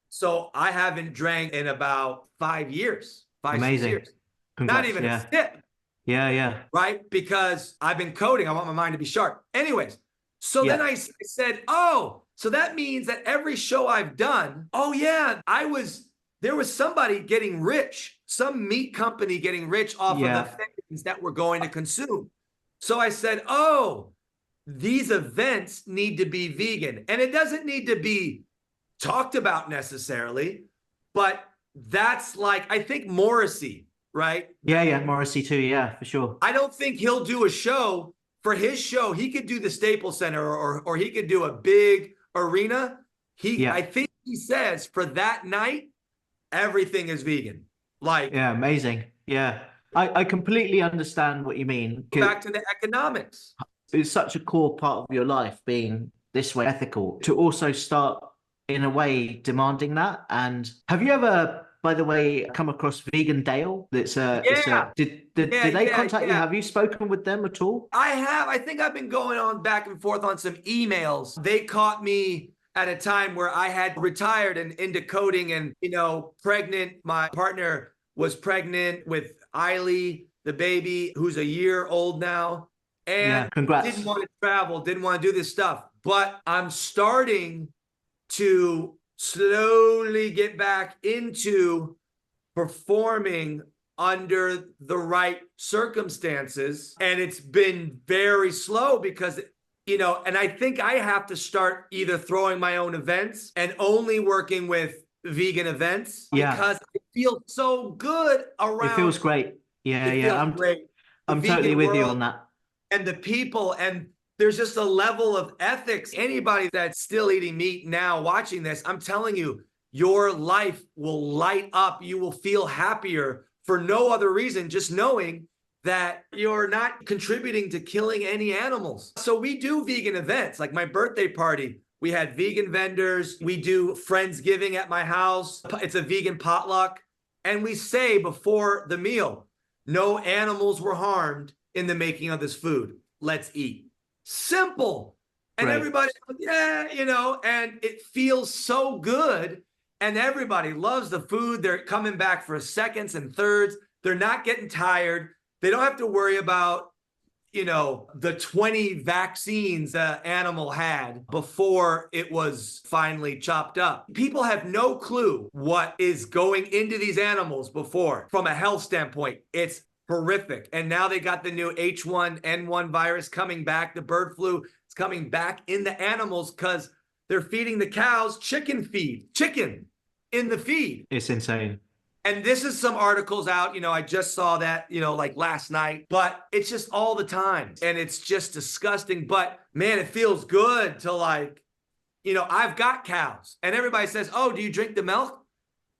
So I haven't drank in about 5 years, 5, 6 years. Congrats, not even a sip. Yeah. Right? Because I've been coding. I want my mind to be sharp. Anyways, so then I said, oh, so that means that every show I've done, there was somebody getting rich, some meat company getting rich off of the things that we're going to consume. So I said, oh, these events need to be vegan. And it doesn't need to be talked about necessarily, but that's like, I think Morrissey, right? Yeah, Morrissey too. Yeah, for sure. I don't think he'll do a show. For his show, he could do the Staples Center, or he could do a big arena. I think he says for that night, everything is vegan. Like, yeah, amazing. Yeah, I completely understand what you mean. Back to the economics. It's such a core part of your life being this way ethical, to also start in a way demanding that. And have you ever, by the way, come across Vegan Dale? Did they contact you? Have you spoken with them at all? I have. I think I've been going on back and forth on some emails. They caught me at a time where I had retired and into coding and, pregnant. My partner was pregnant with Eiley, the baby, who's a year old now. And congrats. Didn't want to travel, didn't want to do this stuff. But I'm starting to slowly get back into performing under the right circumstances. And it's been very slow because, and I think I have to start either throwing my own events and only working with vegan events because it feels so good around. It feels great. I'm great. I'm totally with you on that. And the people, and there's just a level of ethics. Anybody that's still eating meat now watching this, I'm telling you, your life will light up. You will feel happier for no other reason, just knowing that you're not contributing to killing any animals. So we do vegan events, like my birthday party. We had vegan vendors. We do Friendsgiving at my house. It's a vegan potluck. And we say before the meal, no animals were harmed in the making of this food. Let's eat. Simple. And everybody, and it feels so good. And everybody loves the food. They're coming back for seconds and thirds. They're not getting tired. They don't have to worry about, the 20 vaccines the animal had before it was finally chopped up. People have no clue what is going into these animals before. From a health standpoint, it's horrific. And now they got the new H1N1 virus coming back. The bird flu is coming back in the animals because they're feeding the cows chicken in the feed. It's insane. And this is some articles out, I just saw that, like last night, but it's just all the time. And it's just disgusting. But man, it feels good to I've got cows and everybody says, oh, do you drink the milk?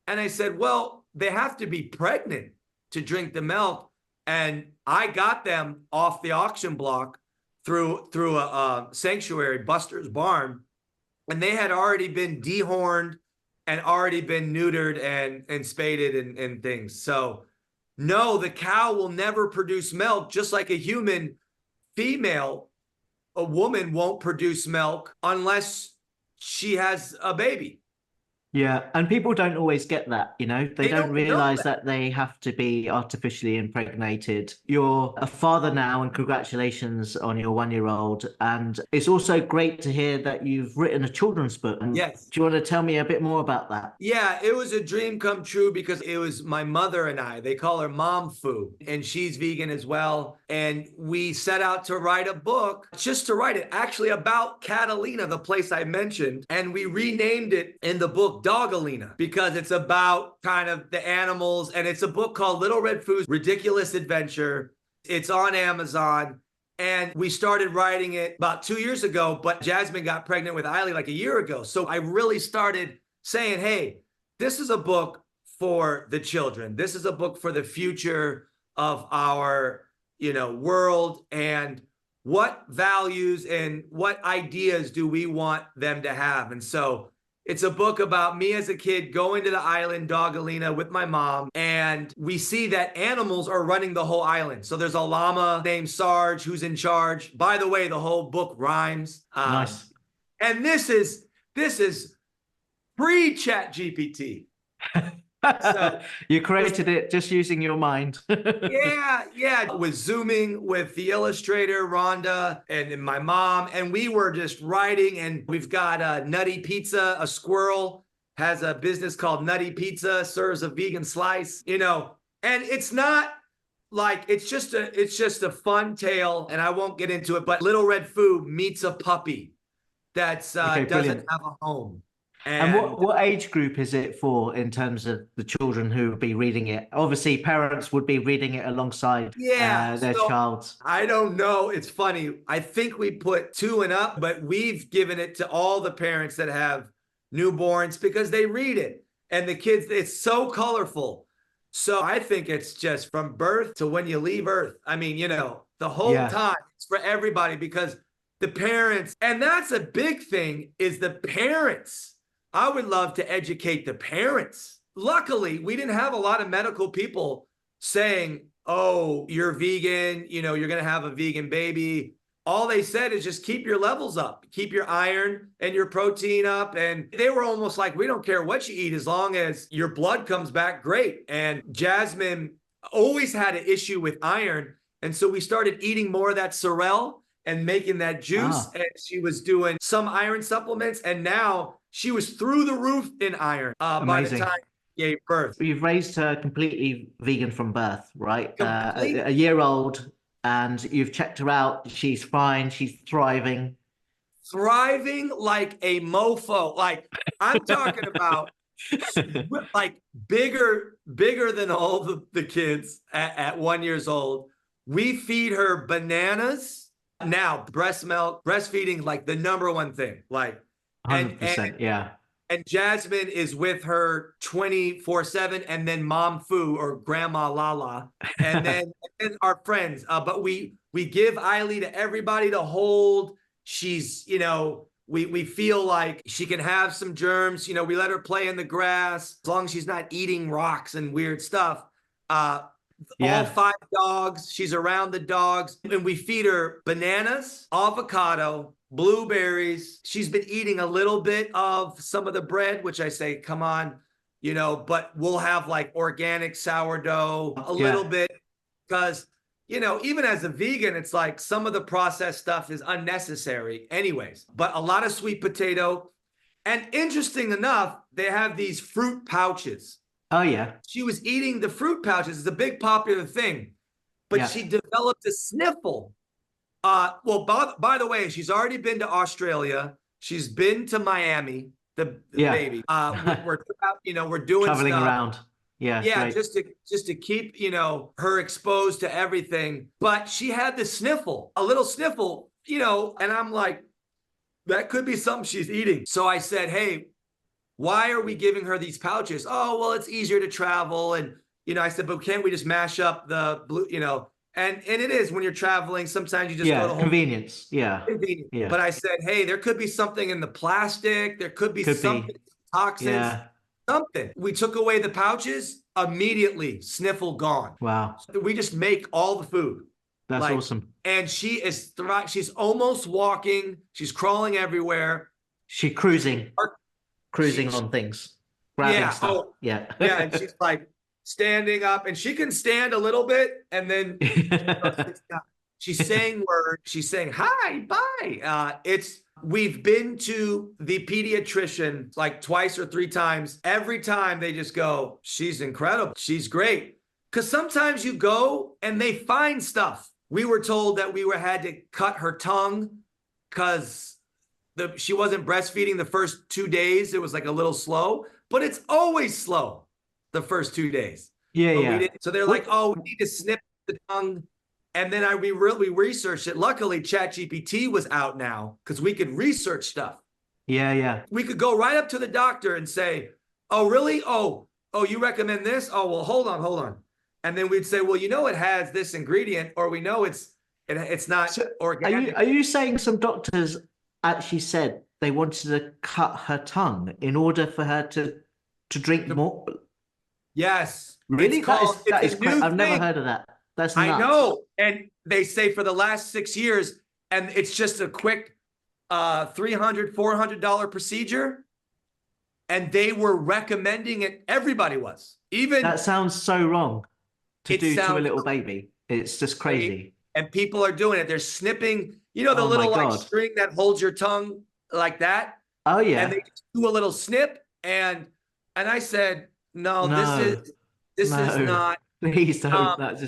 And I said, well, they have to be pregnant to drink the milk. And I got them off the auction block through a sanctuary, Buster's Barn, and they had already been dehorned and already been neutered and spaded and things. So no, the cow will never produce milk, just like a human female. A woman won't produce milk unless she has a baby. Yeah, and people don't always get that, they don't realize that they have to be artificially impregnated. You're a father now, and congratulations on your 1-year-old. And it's also great to hear that you've written a children's book. Yes. Do you want to tell me a bit more about that? Yeah, it was a dream come true because it was my mother and I. They call her Mom Foo, and she's vegan as well. And we set out to write a book, just to write it, actually about Catalina, the place I mentioned. And we renamed it in the book Dogalina, because it's about kind of the animals. And it's a book called Little Redfoo's Ridiculous Adventure. It's on Amazon. And we started writing it about 2 years ago, but Jasmine got pregnant with Eiley like a year ago. So I really started saying, hey, this is a book for the children. This is a book for the future of our, world, and what values and what ideas do we want them to have. And so it's a book about me as a kid going to the island, Dogalina, with my mom. And we see that animals are running the whole island. So there's a llama named Sarge who's in charge. By the way, the whole book rhymes. Nice. And this is pre-Chat GPT. So, you created it just using your mind. yeah. With Zooming with the illustrator, Rhonda, and my mom. And we were just writing, and we've got a Nutty Pizza, a squirrel, has a business called Nutty Pizza, serves a vegan slice, and it's not like, it's just a fun tale, and I won't get into it, but Little Redfoo meets a puppy that's doesn't have a home. And what age group is it for in terms of the children who would be reading it? Obviously, parents would be reading it alongside their child. I don't know. It's funny. I think we put 2 and up, but we've given it to all the parents that have newborns because they read it. And the kids, it's so colorful. So I think it's just from birth to when you leave Earth. I mean, the whole time. It's for everybody, because the parents, and that's a big thing, is the parents. I would love to educate the parents. Luckily, we didn't have a lot of medical people saying, oh, you're vegan, you're going to have a vegan baby. All they said is just keep your levels up, keep your iron and your protein up. And they were almost like, we don't care what you eat as long as your blood comes back great. And Jasmine always had an issue with iron. And so we started eating more of that sorrel and making that juice. And she was doing some iron supplements. And now she was through the roof in iron by the time she gave birth. You've raised her completely vegan from birth, right? A year old, and you've checked her out. She's fine. She's thriving. Thriving like a mofo. Like, I'm talking about like bigger than all the kids at 1 year old. We feed her bananas. Now, breast milk, breastfeeding, like the number one thing. Like, 100%, yeah. And Jasmine is with her 24/7, and then Mom Foo or Grandma Lala, and then our friends. But we give Eiley to everybody to hold. She's, we feel like she can have some germs. We let her play in the grass as long as she's not eating rocks and weird stuff. all Yeah. 5 dogs. She's around the dogs. And we feed her bananas, avocado, blueberries. She's been eating a little bit of some of the bread, which I say, come on, but we'll have like organic sourdough, a little bit, because, even as a vegan, it's like some of the processed stuff is unnecessary anyways, but a lot of sweet potato. And interesting enough, they have these fruit pouches. Oh, yeah. She was eating the fruit pouches. It's a big popular thing, but she developed a sniffle. Well, by the way, she's already been to Australia. She's been to Miami, the baby. We're doing traveling stuff around. Yeah, great. just to keep, her exposed to everything. But she had the sniffle, a little sniffle, and I'm like, that could be something she's eating. So I said, hey, why are we giving her these pouches? Oh, well, it's easier to travel. And, I said, but can't we just mash up the blue, and it is when you're traveling, sometimes you just go to home. Convenience. Yeah. But I said, hey, there could be something in the plastic. There could be something, toxins, something. We took away the pouches, immediately sniffle gone. Wow. So we just make all the food. That's awesome. And she is she's almost walking. She's crawling everywhere. She's cruising on things. Grabbing stuff. Yeah. And she's like standing up, and she can stand a little bit, and then she's saying words. She's saying hi, bye. We've been to the pediatrician like twice or 3 times. Every time they just go, she's incredible. She's great. Because sometimes you go and they find stuff. We were told that we had to cut her tongue because she wasn't breastfeeding the first 2 days. It was like a little slow, but it's always slow the first 2 days. So they're like, oh, we need to snip the tongue. And then we really researched it. Luckily, ChatGPT was out now because we could research stuff. Yeah. We could go right up to the doctor and say, oh, really? Oh, you recommend this? Oh, well, hold on. And then we'd say, well, it has this ingredient, or we know it's not organic. Are you saying some doctors actually said they wanted to cut her tongue in order for her to drink more? Yes. Really? That is crazy. I've never heard of that. That's nuts. I know. And they say for the last 6 years, and it's just a quick $300, $400 procedure. And they were recommending it. Everybody was. That sounds so wrong to do to a little baby. It's just crazy. And people are doing it. They're snipping, the little like string that holds your tongue like that. Oh yeah. And they just do a little snip. And I said, no. This is not. Please don't.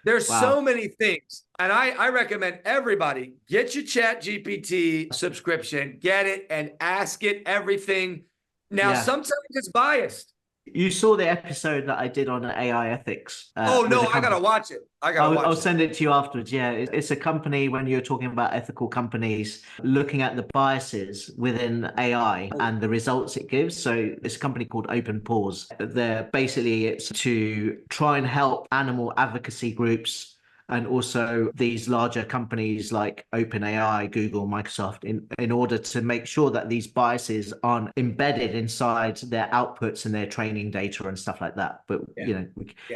There's so many things. And I recommend everybody get your ChatGPT subscription, get it and ask it everything. Now, sometimes it's biased. You saw the episode that I did on AI ethics. I got to watch it. I'll send it to you afterwards. Yeah, it's a company, when you're talking about ethical companies, looking at the biases within AI and the results it gives. So it's a company called Open Pause. It's to try and help animal advocacy groups and also these larger companies like OpenAI, Google, Microsoft, in order to make sure that these biases aren't embedded inside their outputs and their training data and stuff like that. But,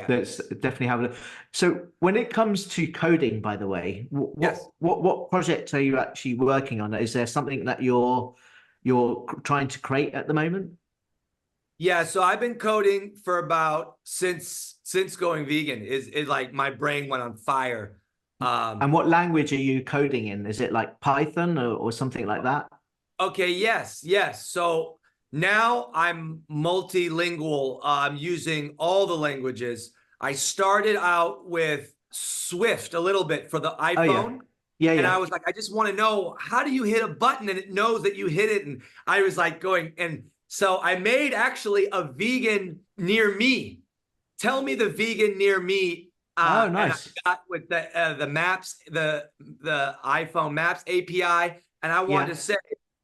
let's definitely have a look. So when it comes to coding, by the way, what project are you actually working on? Is there something that you're trying to create at the moment? Yeah, so I've been coding for about since going vegan. Is like my brain went on fire. And what language are you coding in? Is it like Python or something like that? Okay, yes. So now I'm multilingual. I'm using all the languages. I started out with Swift a little bit for the iPhone. Yeah. And I was like, I just want to know, how do you hit a button and it knows that you hit it? And I was like going, and so I made actually a vegan near me. Tell me the vegan near me. Nice. And I got with the maps, the iPhone Maps API, and I wanted to say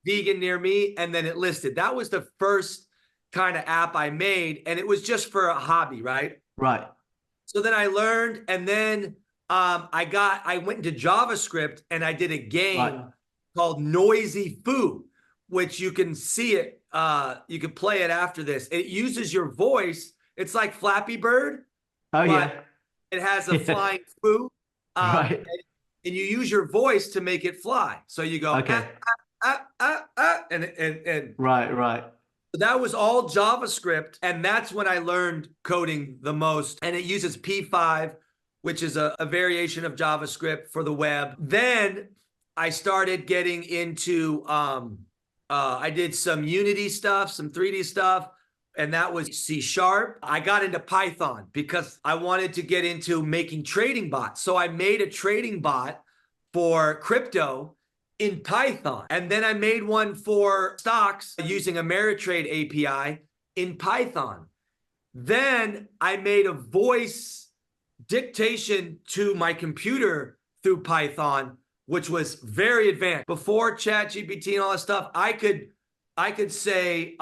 vegan near me, and then it listed. That was the first kind of app I made, and it was just for a hobby, right? Right. So then I learned, and then I went into JavaScript, and I did a game called Noisy Foo, which you can see it. You can play it after this. It uses your voice. It's like Flappy Bird. it has a flying foo, Right. and you use your voice to make it fly. So you go, Okay. and Right. that was all JavaScript. And that's when I learned coding the most. And it uses P5, which is a variation of JavaScript for the web. Then I started getting into, I did some Unity stuff, some 3D stuff, and that was C#. I got into Python because I wanted to get into making trading bots. So I made a trading bot for crypto in Python. And then I made one for stocks using Ameritrade API in Python. Then I made a voice dictation to my computer through Python, which was very advanced. Before ChatGPT and all that stuff, I could say,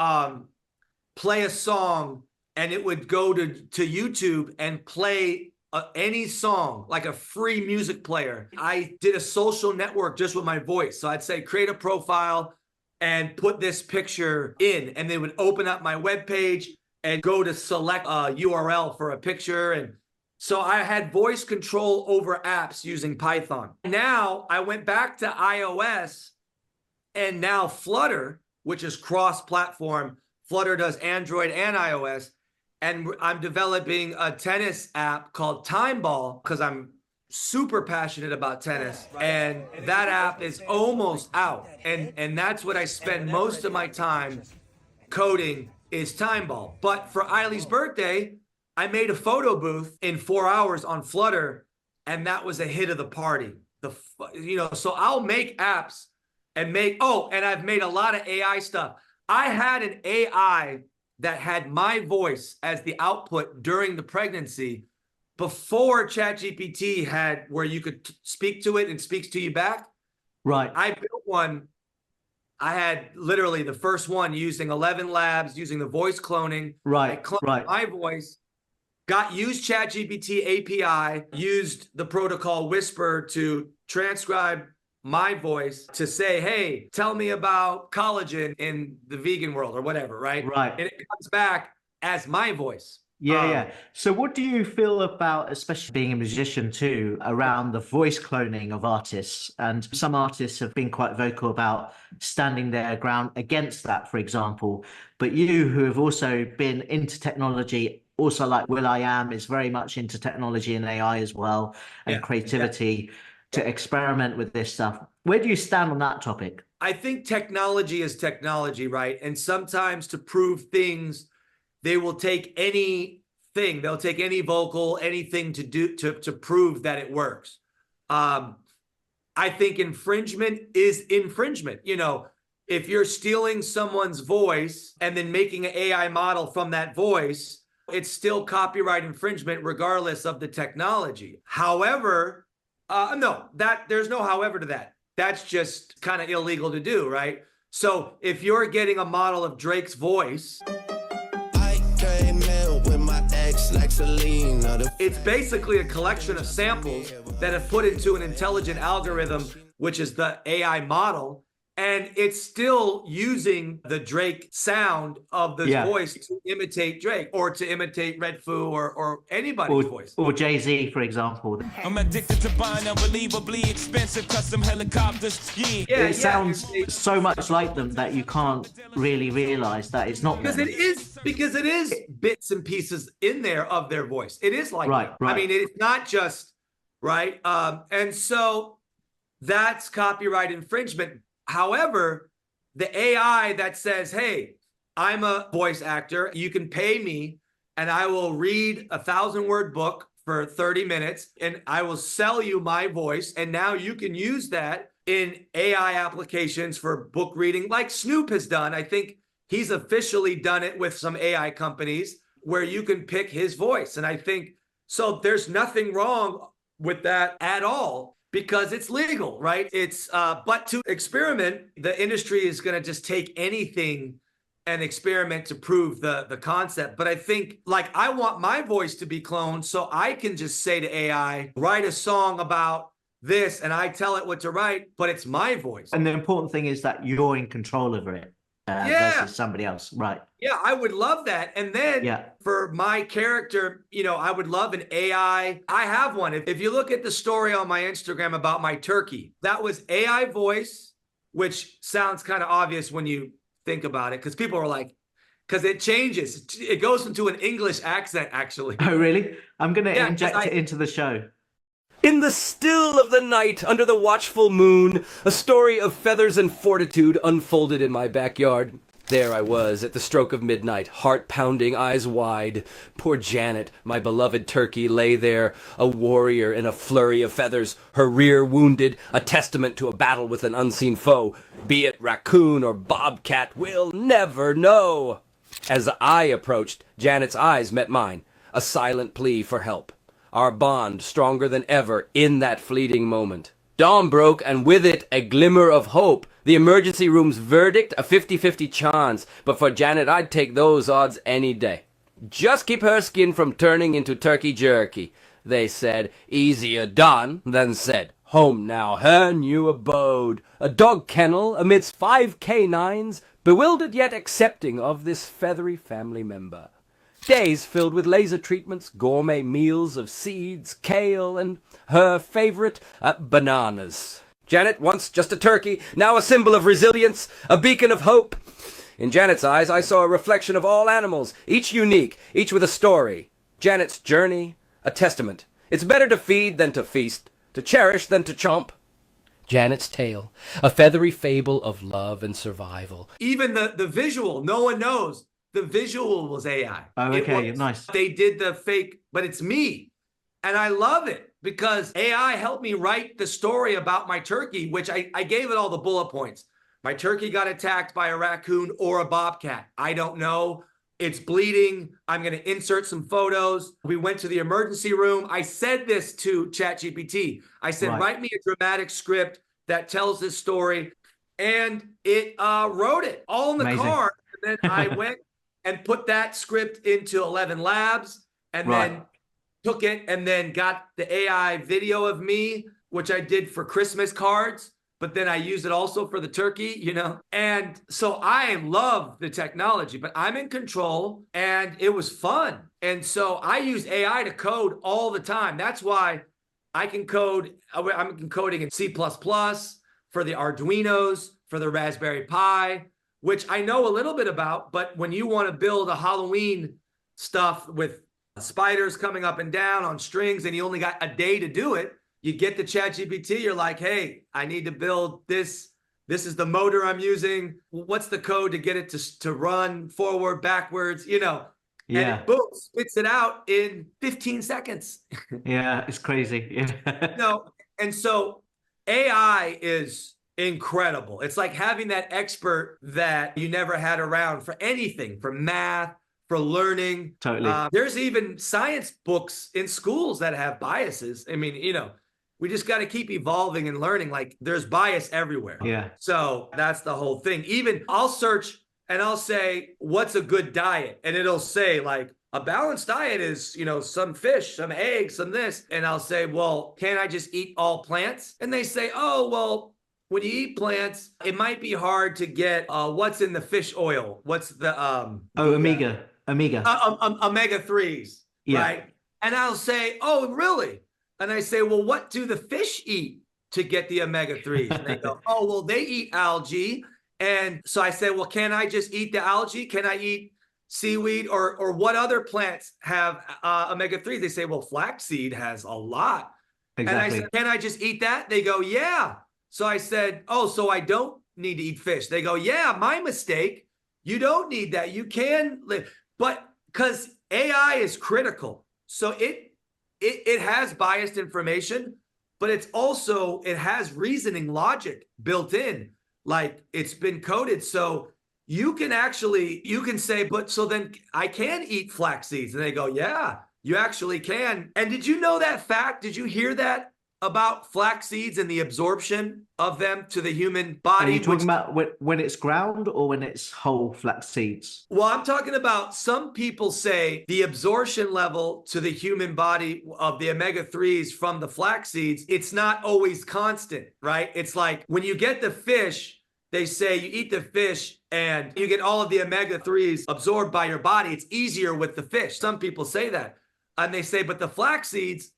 play a song, and it would go to YouTube and play any song, like a free music player. I did a social network just with my voice. So I'd say, create a profile and put this picture in, and they would open up my webpage and go to select a URL for a picture. And so I had voice control over apps using Python. Now I went back to iOS, and now Flutter, which is cross-platform, Flutter does Android and iOS. And I'm developing a tennis app called Time Ball because I'm super passionate about tennis. And that app is almost out. And that's what I spend most of my time coding is Time Ball. But for Eileen's birthday, I made a photo booth in 4 hours on Flutter, and that was a hit of the party. So I'll make apps and and I've made a lot of AI stuff. I had an AI that had my voice as the output during the pregnancy before ChatGPT had where you could speak to it and speaks to you back. Right. I built one. I had literally the first one using 11 labs, using the voice cloning. Right. I cloned my voice, used ChatGPT API, used the protocol Whisper to transcribe my voice to say, hey, tell me about collagen in the vegan world or whatever, right? Right. And it comes back as my voice. Yeah. So what do you feel about, especially being a musician too, around the voice cloning of artists? And some artists have been quite vocal about standing their ground against that, for example. But you, who have also been into technology, also like will.i.am is very much into technology and AI as well, and creativity. To experiment with this stuff. Where do you stand on that topic? I think technology is technology, right? And sometimes to prove things, they will take anything. They'll take any vocal, anything to do to prove that it works. I think infringement is infringement. If you're stealing someone's voice and then making an AI model from that voice, it's still copyright infringement regardless of the technology. However, no, there's no however to that. That's just kind of illegal to do, right? So if you're getting a model of Drake's voice, I came in with my ex like Selena. It's basically a collection of samples that have put into an intelligent algorithm, which is the AI model. And it's still using the Drake sound of the voice to imitate Drake or to imitate Redfoo or anybody's voice. Or Jay-Z, for example. I'm addicted to buying unbelievably expensive custom helicopters. It sounds so much like them that you can't really realize that it's not because them. Because it is bits and pieces in there of their voice. It is like that. I mean, it's not just right. And so that's copyright infringement. However, the AI that says, hey, I'm a voice actor, you can pay me and I will read a 1,000-word book for 30 minutes and I will sell you my voice. And now you can use that in AI applications for book reading like Snoop has done. I think he's officially done it with some AI companies where you can pick his voice. And I think, so there's nothing wrong with that at all. Because it's legal, right? But to experiment, the industry is going to just take anything and experiment to prove the concept. But I think, like, I want my voice to be cloned so I can just say to AI, write a song about this, and I tell it what to write, but it's my voice. And the important thing is that you're in control over it. Yeah. versus somebody else. Right. Yeah, I would love that. And then Yeah. for my character, I would love an AI. I have one. If you look at the story on my Instagram about my turkey, that was AI voice, which sounds kind of obvious when you think about it, because people are like, because it changes. It goes into an English accent, actually. Oh, really? I'm going to Yeah, inject it into the show. In the still of the night, under the watchful moon, a story of feathers and fortitude unfolded in my backyard. There I was, at the stroke of midnight, heart pounding, eyes wide. Poor Janet, my beloved turkey, lay there, a warrior in a flurry of feathers, her rear wounded, a testament to a battle with an unseen foe. Be it raccoon or bobcat, we'll never know. As I approached, Janet's eyes met mine, a silent plea for help. Our bond stronger than ever in that fleeting moment. Dawn broke, and with it a glimmer of hope. The emergency room's verdict, a 50-50 chance, but for Janet I'd take those odds any day. Just keep her skin from turning into turkey jerky, they said. Easier done than said. Home now, her new abode. A dog kennel amidst 5 canines, bewildered yet accepting of this feathery family member. Days filled with laser treatments, gourmet meals of seeds, kale, and her favorite, bananas. Janet, once just a turkey, now a symbol of resilience, a beacon of hope. In Janet's eyes, I saw a reflection of all animals, each unique, each with a story. Janet's journey, a testament. It's better to feed than to feast, to cherish than to chomp. Janet's tale, a feathery fable of love and survival. Even the visual, no one knows. The visual was AI. Oh, okay, nice. They did the fake, but it's me. And I love it because AI helped me write the story about my turkey, which I gave it all the bullet points. My turkey got attacked by a raccoon or a bobcat. I don't know. It's bleeding. I'm going to insert some photos. We went to the emergency room. I said this to ChatGPT. I said, write me a dramatic script that tells this story. And it wrote it all in the car. And then I went and put that script into 11 Labs and then took it and then got the AI video of me, which I did for Christmas cards, but then I used it also for the turkey, And so I love the technology, but I'm in control and it was fun. And so I use AI to code all the time. That's why I can code. I'm coding in C++ for the Arduinos, for the Raspberry Pi, which I know a little bit about, but when you want to build a Halloween stuff with spiders coming up and down on strings and you only got a day to do it, you get the ChatGPT, you're like, hey, I need to build this. This is the motor I'm using. What's the code to get it to run forward, backwards, And it boom, spits it out in 15 seconds. Yeah, it's crazy. Yeah. And so AI is incredible. It's like having that expert that you never had around for anything, for math, for learning. Totally. There's even science books in schools that have biases. I mean, we just got to keep evolving and learning. Like there's bias everywhere. Yeah. So that's the whole thing. Even I'll search and I'll say, what's a good diet? And it'll say like, a balanced diet is, some fish, some eggs, some this. And I'll say, well, can't I just eat all plants? And they say, oh, well, when you eat plants, it might be hard to get what's in the fish oil. What's the omega 3s, right? And I'll say, oh, really? And I say, well, what do the fish eat to get the omega 3s? And they go, oh, well, they eat algae. And so I said, well, can I just eat the algae? Can I eat seaweed or what other plants have omega 3s? They say, well, flaxseed has a lot. Exactly. And I said, can I just eat that? They go, yeah. So I said, oh, so I don't need to eat fish. They go, yeah, my mistake. You don't need that. You can live. But because AI is critical. So it has biased information, but it has reasoning logic built in. Like it's been coded. So you can say, but so then I can eat flax seeds. And they go, yeah, you actually can. And did you know that fact? Did you hear that about flax seeds and the absorption of them to the human body? Are you talking about when it's ground or when it's whole flax seeds? Well, I'm talking about some people say the absorption level to the human body of the omega-3s from the flax seeds, it's not always constant, right? It's like when you get the fish, they say you eat the fish and you get all of the omega-3s absorbed by your body. It's easier with the fish. Some people say that. And they say, but the flax seeds,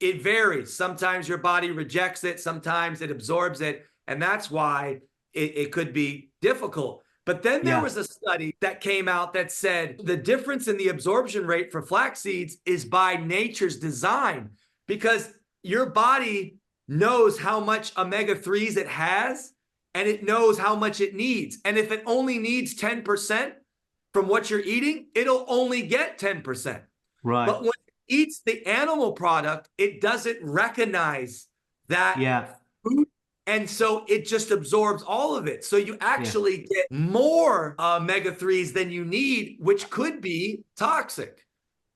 it varies. Sometimes your body rejects it. Sometimes it absorbs it. And that's why it could be difficult. But then there was a study that came out that said the difference in the absorption rate for flax seeds is by nature's design, because your body knows how much omega-3s it has, and it knows how much it needs. And if it only needs 10% from what you're eating, it'll only get 10%. Right. But when it eats the animal product, it doesn't recognize that food. And so it just absorbs all of it. So you actually get more omega-3s than you need, which could be toxic.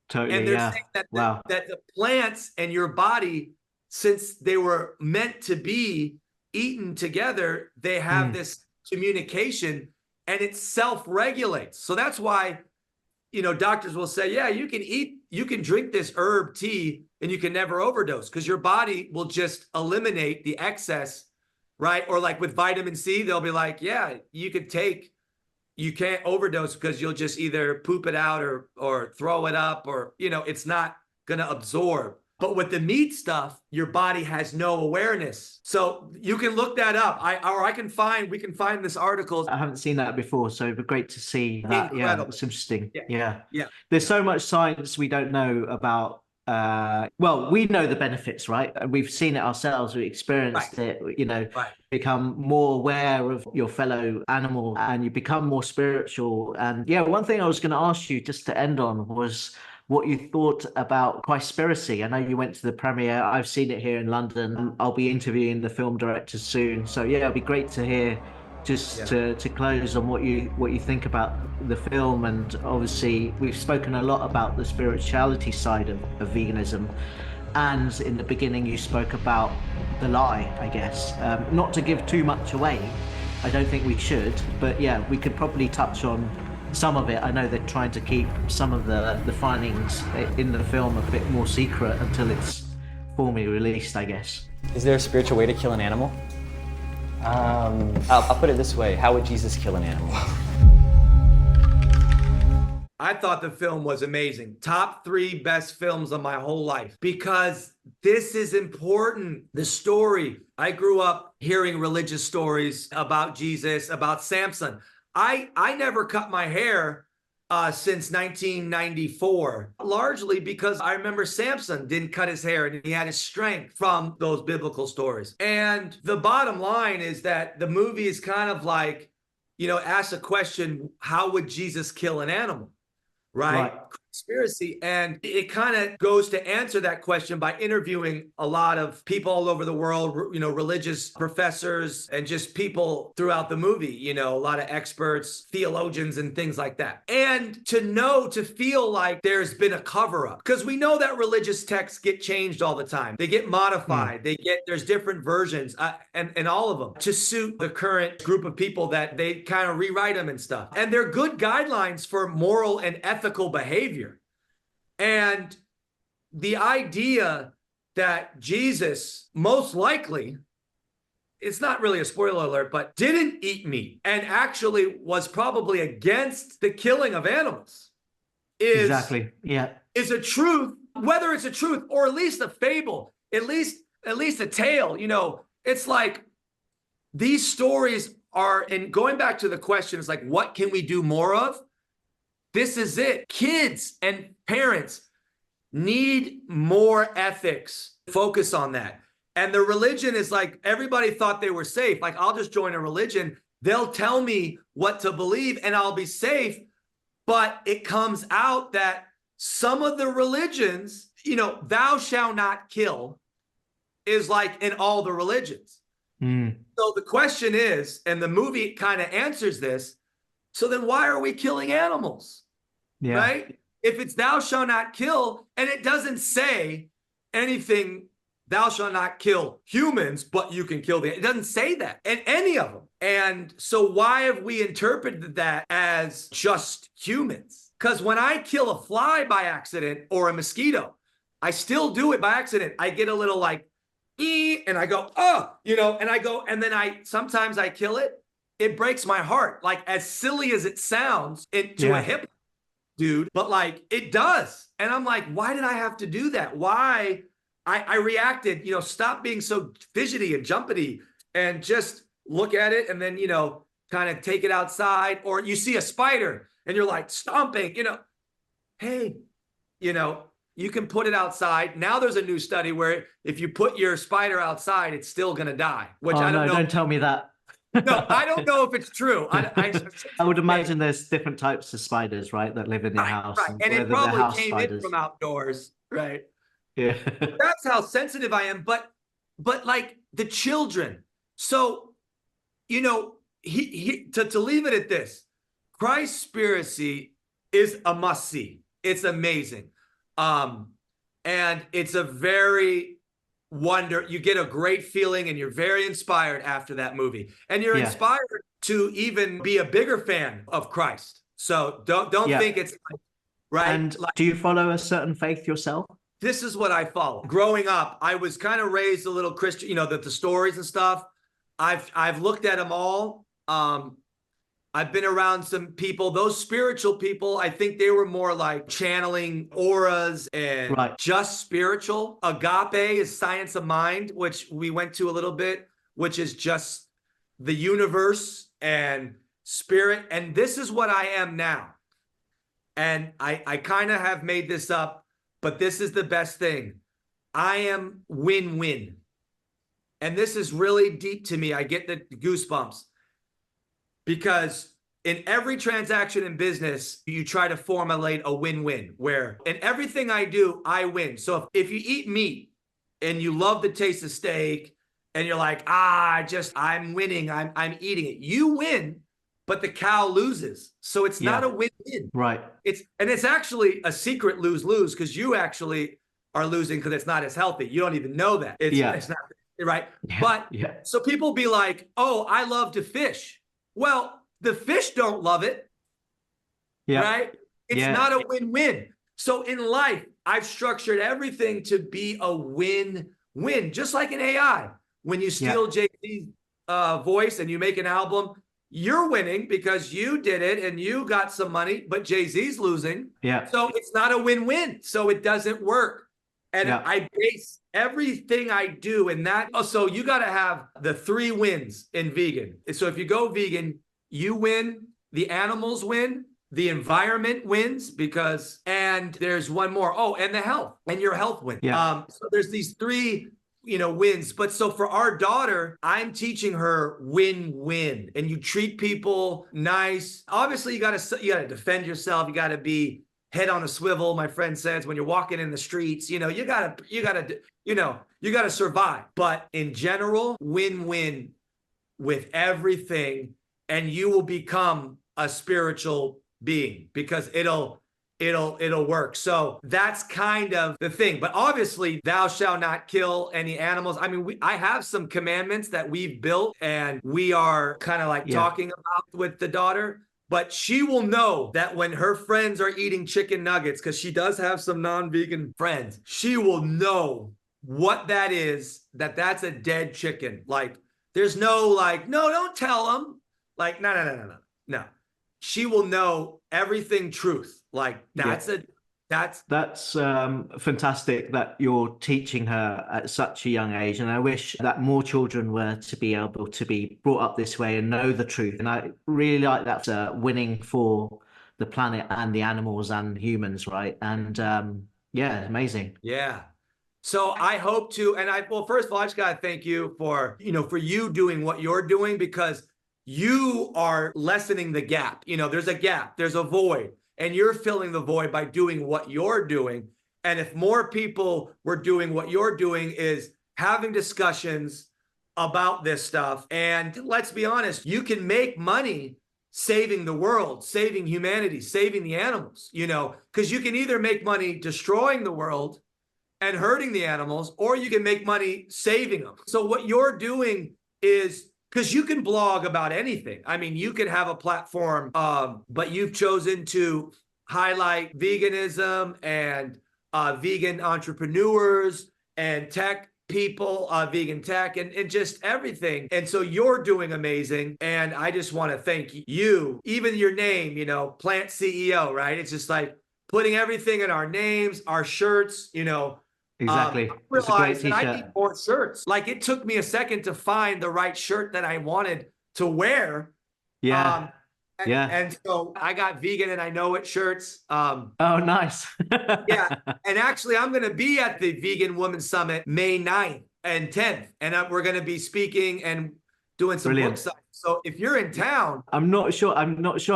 Totally. And they're saying that, that the plants and your body, since they were meant to be eaten together, they have this communication, and it self-regulates. So that's why, you know, doctors will say, yeah, you can drink this herb tea and you can never overdose, because your body will just eliminate the excess, right? Or like with vitamin C, they'll be like, yeah, you can't overdose because you'll just either poop it out or throw it up, or, you know, it's not going to absorb. But with the meat stuff, your body has no awareness. So you can look that up. We can find this article. I haven't seen that before, so it'd be great to see that. Incredible. Yeah, it's interesting. Yeah. There's so much science we don't know about. Well, we know the benefits, right? And we've seen it ourselves. We experienced it, you know, become more aware of your fellow animal, and you become more spiritual. And yeah, one thing I was going to ask you just to end on was what you thought about Christspiracy. I know you went to the premiere. I've seen it here in London. I'll be interviewing the film director soon. So yeah, it'd be great to hear, just to close on what you think about the film. And obviously we've spoken a lot about the spirituality side of veganism, and in the beginning you spoke about the lie, I guess. Not to give too much away, I don't think we should, but yeah, we could probably touch on some of it. I know they're trying to keep some of the findings in the film a bit more secret until it's formally released, I guess. Is there a spiritual way to kill an animal? I'll put it this way. How would Jesus kill an animal? I thought the film was amazing. Top 3 best films of my whole life, because this is important. The story. I grew up hearing religious stories about Jesus, about Samson. I never cut my hair since 1994, largely because I remember Samson didn't cut his hair and he had his strength from those biblical stories. And the bottom line is that the movie is kind of like, you know, asks a question, how would Jesus kill an animal? Right? Conspiracy. And it kind of goes to answer that question by interviewing a lot of people all over the world, you know, religious professors and just people throughout the movie, you know, a lot of experts, theologians and things like that. And to feel like there's been a cover up, because we know that religious texts get changed all the time. They get modified. There's different versions and all of them to suit the current group of people that they kind of rewrite them and stuff. And they're good guidelines for moral and ethical behavior. And the idea that Jesus most likely, it's not really a spoiler alert, but didn't eat meat and actually was probably against the killing of animals is a truth, whether it's a truth or at least a fable, at least a tale. You know, it's like these stories are, and going back to the question, it's like, what can we do more of? This is it. Kids and parents need more ethics. Focus on that. And the religion is like, everybody thought they were safe. Like, I'll just join a religion. They'll tell me what to believe and I'll be safe. But it comes out that some of the religions, you know, thou shalt not kill is like in all the religions. So the question is, and the movie kind of answers this, so then why are we killing animals? Right? If it's thou shalt not kill, and it doesn't say anything, thou shalt not kill humans, but you can kill it doesn't say that in any of them. And so why have we interpreted that as just humans? Because when I kill a fly by accident or a mosquito, I still do it by accident. I get a little like, and I go, oh, you know, and I go, and then sometimes I kill it. it breaks my heart. Like, as silly as it sounds to a hip dude, but like it does. And I'm like, why did I have to do that? Why? I reacted, stop being so fidgety and jumpity and just look at it and then, kind of take it outside. Or you see a spider and you're like stomping, hey, you can put it outside. Now there's a new study where if you put your spider outside, it's still going to die, which I don't know. Don't tell me that. No, I don't know if it's true. I would imagine there's different types of spiders, right, that live in your house. Right. And it probably came in from outdoors, right? Yeah. That's how sensitive I am. But like the children. So, to leave it at this, Christspiracy is a must see. It's amazing. And it's a very you get a great feeling and you're very inspired after that movie. And you're inspired to even be a bigger fan of Christ. So don't think it's right. And do you follow a certain faith yourself? This is what I follow. Growing up, I was kind of raised a little Christian, the stories and stuff. I've looked at them all. I've been around some people, those spiritual people, I think they were more like channeling auras and just spiritual. Agape is science of mind, which we went to a little bit, which is just the universe and spirit. And this is what I am now. And I kind of have made this up, but this is the best thing. I am win-win. And this is really deep to me. I get the goosebumps. Because in every transaction in business, you try to formulate a win-win where in everything I do, I win. So if you eat meat and you love the taste of steak and you're like, I'm winning, I'm eating it. You win, but the cow loses. So it's not a win-win. Right. It's actually a secret lose-lose because you actually are losing because it's not as healthy. You don't even know that. It's not, right? So people be like, oh, I love to fish. Well, the fish don't love it, right? It's not a win-win. So in life, I've structured everything to be a win-win, just like in AI. When you steal Jay-Z's voice and you make an album, you're winning because you did it and you got some money, but Jay-Z's losing. So it's not a win-win. So it doesn't work. And I base everything I do in that. So you got to have the 3 wins in vegan. So if you go vegan, you win, the animals win, the environment wins and there's one more. Oh, and the health and your health wins. So there's these 3, wins. But so for our daughter, I'm teaching her win-win, and you treat people nice. Obviously you got to defend yourself. You got to be head on a swivel, my friend says, when you're walking in the streets, you gotta survive. But in general, win-win with everything, and you will become a spiritual being because it'll work. So that's kind of the thing. But obviously, thou shalt not kill any animals. I mean, I have some commandments that we've built, and we are kind of like talking about with the daughter. But she will know that when her friends are eating chicken nuggets, because she does have some non-vegan friends, she will know what that is, that's a dead chicken. Like, there's no like, no, don't tell them. Like, no. She will know everything truth. Like, that's fantastic that you're teaching her at such a young age, and I wish that more children were to be able to be brought up this way and know the truth. And I really like that winning for the planet and the animals and humans, right? And amazing. So I hope to, well, first of all, I just gotta thank you for you doing what you're doing, because you are lessening the gap. There's a gap, there's a void, and you're filling the void by doing what you're doing. And if more people were doing what you're doing, is having discussions about this stuff. And let's be honest, you can make money saving the world, saving humanity, saving the animals, because you can either make money destroying the world and hurting the animals, or you can make money saving them. So what you're doing is, because you can blog about anything. I mean, you could have a platform, but you've chosen to highlight veganism and vegan entrepreneurs and tech. people, vegan tech, and just everything. And so you're doing amazing. And I just want to thank you, even your name, you know, Plant CEO, right? It's just like putting everything in our names, our shirts, you know. Exactly. I It's a great realized that I t-shirt. need more shirts. Like it took me a second to find the right shirt that I wanted to wear. Yeah. Yeah. And so I got vegan and I know it shirts. Oh, nice. Yeah. And actually, I'm going to be at the Vegan Women Summit May 9th and 10th. And we're going to be speaking and doing some book Brilliant. stuff. So if you're in town, I'm not sure,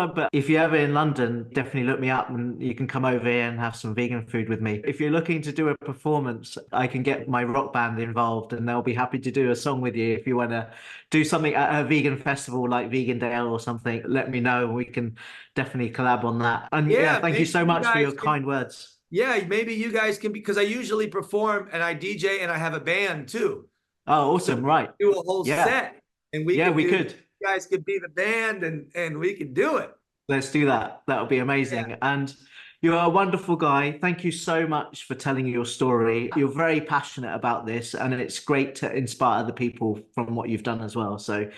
but if you're ever in London, definitely look me up and you can come over here and have some vegan food with me. If you're looking to do a performance, I can get my rock band involved and they'll be happy to do a song with you. If you want to do something at a vegan festival like Vegan Dale or something, let me know. We can definitely collab on that. And yeah, thank you so much for your kind words. Yeah, maybe you guys can, because I usually perform and I DJ and I have a band too. Oh, awesome. So right. do a whole set and we could. You guys could be the band and we could do it. Let's do that. That would be amazing. Yeah. And you're a wonderful guy. Thank you so much for telling your story. You're very passionate about this, and it's great to inspire other people from what you've done as well. So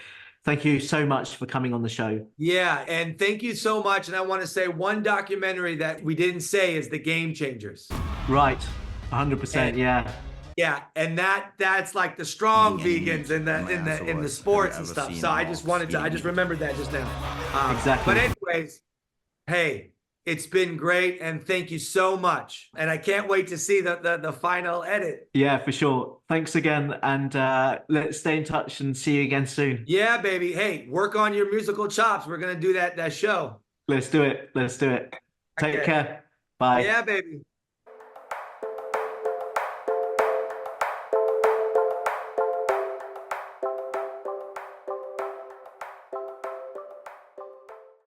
thank you so much for coming on the show. Yeah, and thank you so much. And I want to say one documentary that we didn't say is The Game Changers. Right. 100%. Yeah. Yeah, and that's like the strong vegans in the sports and stuff. So I just remembered that just now. Exactly. But anyways, hey, it's been great, and thank you so much. And I can't wait to see the final edit. Yeah, for sure. Thanks again, and let's stay in touch and see you again soon. Yeah, baby. Hey, work on your musical chops. We're gonna do that show. Let's do it. Let's do it. Take care. Bye. Yeah, baby.